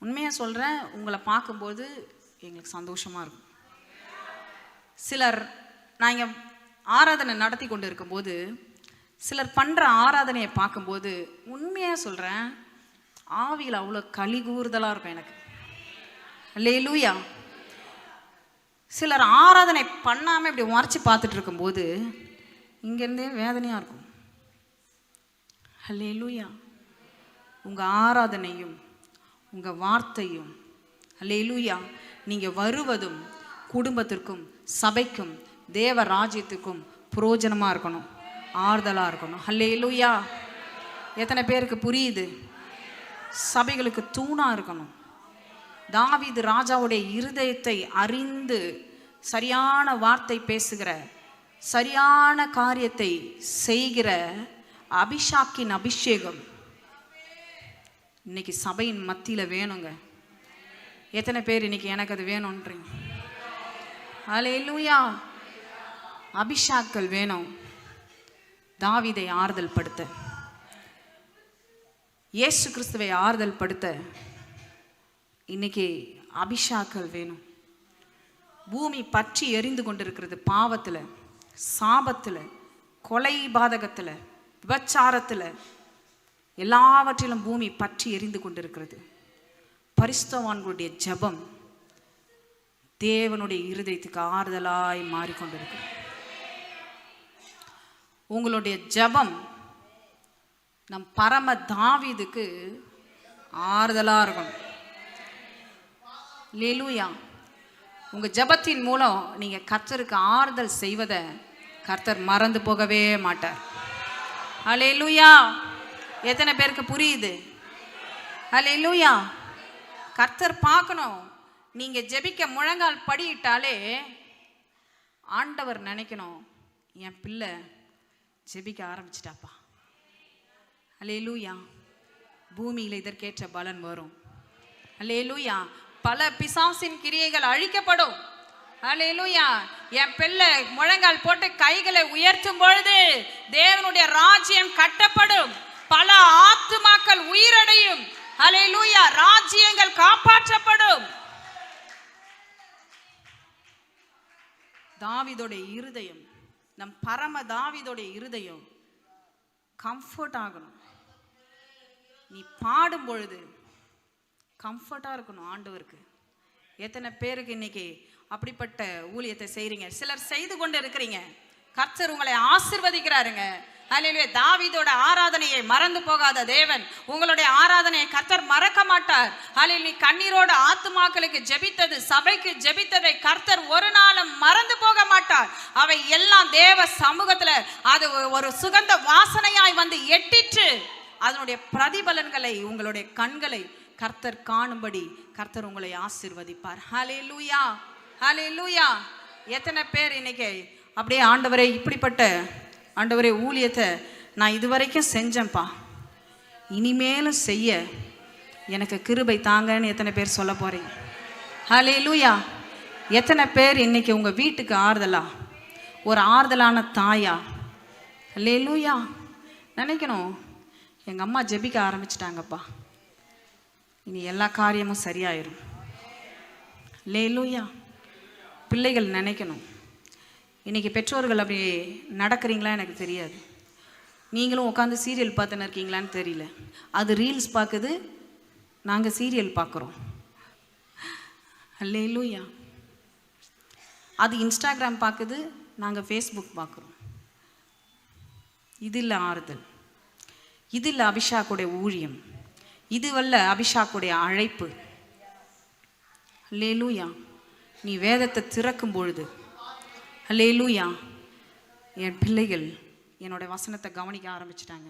உண்மையாக சொல்கிறேன், உங்களை பார்க்கும்போது எங்களுக்கு சந்தோஷமாக இருக்கும். சிலர் நான் இங்கே ஆராதனை நடத்தி கொண்டு இருக்கும்போது சிலர் பண்ணுற ஆராதனையை பார்க்கும்போது உண்மையாக சொல்கிறேன், ஆவியில் அவ்வளோ களி கூறுதலாக இருக்கும் எனக்கு. அல்லேலூயா. சிலர் ஆராதனை பண்ணாமல் இப்படி மறைச்சி பார்த்துட்டு இருக்கும்போது இங்கேருந்தே வேதனையாக இருக்கும். அல்லேலூயா. உங்கள் ஆராதனையும் உங்கள் வார்த்தையும் அல்லேலூயா நீங்கள் வருவதும் குடும்பத்திற்கும் சபைக்கும் தேவ ராஜ்யத்துக்கும் புரோஜனமாக இருக்கணும், ஆறுதலாக இருக்கணும். அல்லேலூயா. எத்தனை பேருக்கு புரியுது? சபைகளுக்கு தூணாக இருக்கணும். தாவீது ராஜாவுடைய இருதயத்தை அறிந்து சரியான வார்த்தை பேசுகிற, சரியான காரியத்தை செய்கிற அபிஷாக்கின் அபிஷேகம் இன்னைக்கு சபையின் மத்தியில் வேணுங்க. எத்தனை பேர் இன்னைக்கு எனக்கு அது வேணும்ன்றீங்க? அல்லேலூயா. அபிஷாக்கள் வேணும். தாவீதை ஆறுதல் படுத்த, இயேசு கிறிஸ்துவை ஆறுதல் படுத்த இன்னைக்கு அபிஷாக்கள் வேணும். பூமி பற்றி எரிந்து கொண்டிருக்கிறது. பாவத்தில், சாபத்தில், கொலை பாதகத்தில், விபச்சாரத்தில், எல்லாவற்றிலும் பூமி பற்றி எரிந்து கொண்டிருக்கிறது. பரிசுத்தவான்களுடைய ஜெபம் தேவனுடைய இருதயத்துக்கு ஆறுதலாய் மாறிக்கொண்டிருக்கு. உங்களுடைய ஜெபம் நம் பரம தாவீதுக்கு ஆறுதலாக இருக்கணும். அல்லேலூயா. உங்கள் ஜெபத்தின் மூலம் நீங்கள் கர்த்தருக்கு ஆறுதல் செய்வதை கர்த்தர் மறந்து போகவே மாட்டார். அல்லேலூயா. எத்தனை பேருக்கு புரியுது? அல்லேலூயா. கர்த்தர் பார்க்கணும். நீங்கள் ஜெபிக்க முழங்கால் படியிட்டாலே ஆண்டவர் நினைக்கணும், என் பிள்ளை ஜெபிக்க ஆரம்பிச்சிட்டாப்பா. அல்லேலூயா. பூமியில் இதற்கேற்ற பலன் வரும். அல்லேலூயா. பல பிசாசின் கிரியைகள் அழிக்கப்படும். அல்லேலூயா. என் பிள்ளை முழங்கால் போட்டு கைகளை உயர்த்தும் பொழுது தேவனுடைய ராஜ்யம் கட்டப்படும். பல ஆத்துமாக்கள் உயிரடையும். அல்லேலூயா. ராஜ்யங்கள் காப்பாற்றப்படும். தாவீதுடைய இருதயம், நம் பரம தாவீதுடைய இருதயம் கம்ஃபர்ட் ஆகணும். நீ பாடும் பொழுது கம்ஃபர்ட்டாக இருக்கணும் ஆண்டவருக்கு. எத்தனை பேருக்கு இன்னைக்கு அப்படிப்பட்ட ஊழியத்தை செய்கிறீங்க? சிலர் செய்து கொண்டு இருக்கிறீங்க. கர்த்தர் உங்களை ஆசீர்வதிக்கிறாருங்க. அல்லேலூயா. தாவீதோட ஆராதனையை மறந்து போகாத தேவன் உங்களுடைய ஆராதனையை கர்த்தர் மறக்க மாட்டார். அல்லேலூயா. கண்ணீரோட ஆத்துமாக்களுக்கு ஜெபித்தது, சபைக்கு ஜெபித்ததை கர்த்தர் ஒரு நாளும் மறந்து போக மாட்டார். அவை எல்லாம் தேவ சமூகத்துல அது ஒரு சுகந்த வாசனையாய் வந்து எட்டிற்று. அதனுடைய பிரதிபலன்களை உங்களுடைய கண்களை கர்த்தர் காணும்படி கர்த்தர் உங்களை ஆசீர்வதிப்பார். ஹல்லேலூயா. ஹல்லேலூயா. எத்தனை பேர் இன்னைக்கு அப்படியே ஆண்டவரே, இப்படிப்பட்ட ஆண்டவரே ஊழியத்தை நான் இதுவரைக்கும் செஞ்சேன்ப்பா, இனிமேலும் செய்ய எனக்கு கிருபை தாங்கன்னு எத்தனை பேர் சொல்ல போறீங்க? ஹல்லேலூயா. எத்தனை பேர் இன்னைக்கு உங்க வீட்டுக்கு ஆறுதலா, ஒரு ஆறுதலான தாயா ஹல்லேலூயா நினைக்கணும், எங்கள் அம்மா ஜெபிக்க ஆரம்பிச்சிட்டாங்கப்பா, இனி எல்லா காரியமும் சரியாயிரும். ஹல்லேலூயா. பிள்ளைகள் நினைக்கணும். இன்றைக்கி பெற்றோர்கள் அப்படி நடக்கிறீங்களா எனக்கு தெரியாது. நீங்களும் உட்காந்து சீரியல் பார்த்துன்னு இருக்கீங்களான்னு தெரியல. அது ரீல்ஸ் பார்க்குது, நாங்கள் சீரியல் பார்க்குறோம். ஹல்லேலூயா. அது இன்ஸ்டாகிராம் பார்க்குது, நாங்கள் ஃபேஸ்புக் பார்க்குறோம். இது இல்லை ஆறுதல், இது இல்லை அபிஷாக்குடைய ஊழியம், இதுவல்ல அபிஷாக்குடைய அழைப்பு. ஹல்லேலூயா. நீ வேதத்தை திறக்கும் பொழுது ஹல்லேலூயா, என் பிள்ளைகள் என்னோட வசனத்தை கவனிக்க ஆரம்பிச்சிட்டாங்க.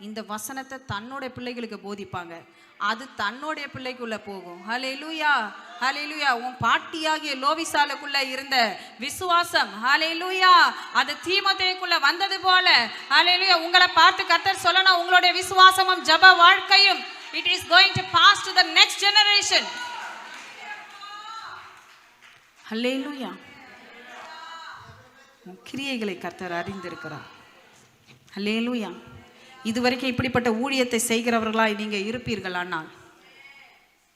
இந்த வசனத்தை தன்னோட பிள்ளைகளுக்கு போதிப்பாங்க, அது தன்னுடைய பிள்ளைக்குள்ள போகும். ஹல்லேலூயா. ஹalleluya. உன் பாட்டியாகிய லோவிசாலுக்குள்ள இருந்த விசுவாசம் ஹalleluya அது தீமோத்தேயுக்குள்ள வந்தது போல ஹalleluya உங்களை பார்த்து கர்த்தர் சொல்லணும், உங்களுடைய விசுவாசமும் ஜெப வாழ்க்கையும் it is going to pass to the next generation. ஹalleluya. உன் கிரியைகளை கர்த்தர் அறிந்திருக்கிறார். ஹalleluya. இதுவரைக்கும் இப்படிப்பட்ட ஊழியத்தை செய்கிறவர்களாய் நீங்க இருப்பீர்களானால்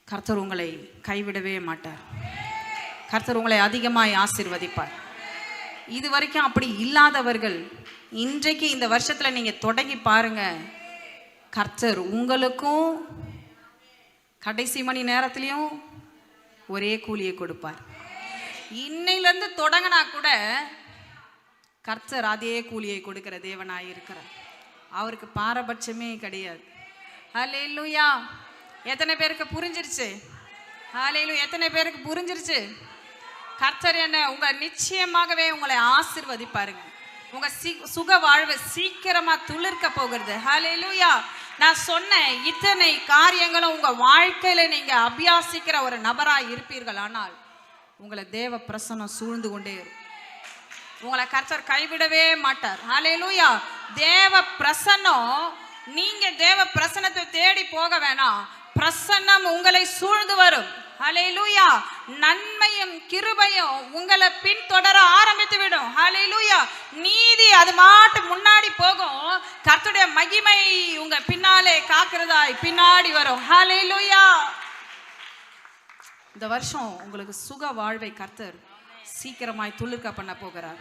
கர்த்தர் உங்களை கைவிடவே மாட்டார். கர்த்தர் உங்களை அதிகமாய் ஆசீர்வதிப்பார். இதுவரைக்கும் அப்படி இல்லாதவர்கள் இன்றைக்கு இந்த வருஷத்துல நீங்க தொடங்கி பாருங்க, கர்த்தர் உங்களுக்கும் கடைசி மணி நேரத்திலையும் ஒரே கூலியை கொடுப்பார். இன்னையிலிருந்து தொடங்கினா கூட கர்த்தர் அதே கூலியை கொடுக்கிற தேவனாய் இருக்கிறார். அவருக்கு பாரபட்சமே கிடையாது. ஹalleluya. எத்தனை பேருக்கு புரிஞ்சிருச்சு? ஹalleluya. எத்தனை பேருக்கு புரிஞ்சிருச்சு? கர்த்தர் என்ன உங்க நிச்சயமாகவே உங்களை ஆசீர்வதிப்பாருங்க. உங்க சுக வாழ்வு சீக்கிரமா துளிர்க்க போகிறது. ஹalleluya. நான் சொன்ன இத்தனை காரியங்களும் உங்க வாழ்க்கையில நீங்க அபியாசிக்கிற ஒரு நபரா இருப்பீர்கள். ஆனால் உங்களை தேவ பிரசன்னம் சூழ்ந்து கொண்டே இருக்கும். உங்களை கர்த்தர் கைவிடவே மாட்டார். ஹalleluya. தேவ பிரசன்னம், நீங்க தேவ பிரசன்னத்தை தேடி போக வேணாம், பிரசன்னம் உங்களை சூழ்ந்து வரும். ஹalleluya. நன்மையும் கிருபையும் உங்களை பின்தொடர ஆரம்பித்து விடும். ஹalleluya. நீதி அது மாட்டு முன்னாடி போகும், கர்த்தருடைய மகிமை உங்க பின்னாலே காக்கிறதாய் பின்னாடி வரும். ஹalleluya. இந்த வருஷம் உங்களுக்கு சுக வாழ்வை கர்த்தர் சீக்கிரமாய் துளிர்க்க பண்ண போகிறார்.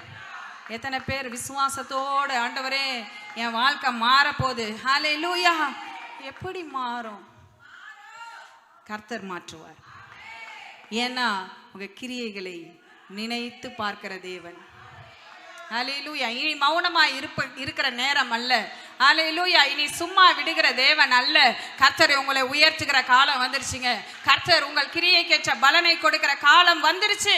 எத்தனை பேர் விசுவாசத்தோடு ஆண்டவரே என் வாழ்க்கை மாற போகுது? ஹalleluya. எப்படி மாறும்? கர்த்தர் மாற்றுவார். ஏன்னா உங்க கிரியைகளை நினைத்து பார்க்கிற தேவன். ஹalleluya. இனி மௌனமாய் இருக்கிற நேரம் அல்ல. ஹalleluya. இனி சும்மா விடுகிற தேவன் அல்ல. கர்த்தர் உங்களை உயர்த்துகிற காலம் வந்துருச்சுங்க. கர்த்தர் உங்கள் கிரியைக்கேற்ற பலனை கொடுக்கிற காலம் வந்துருச்சு.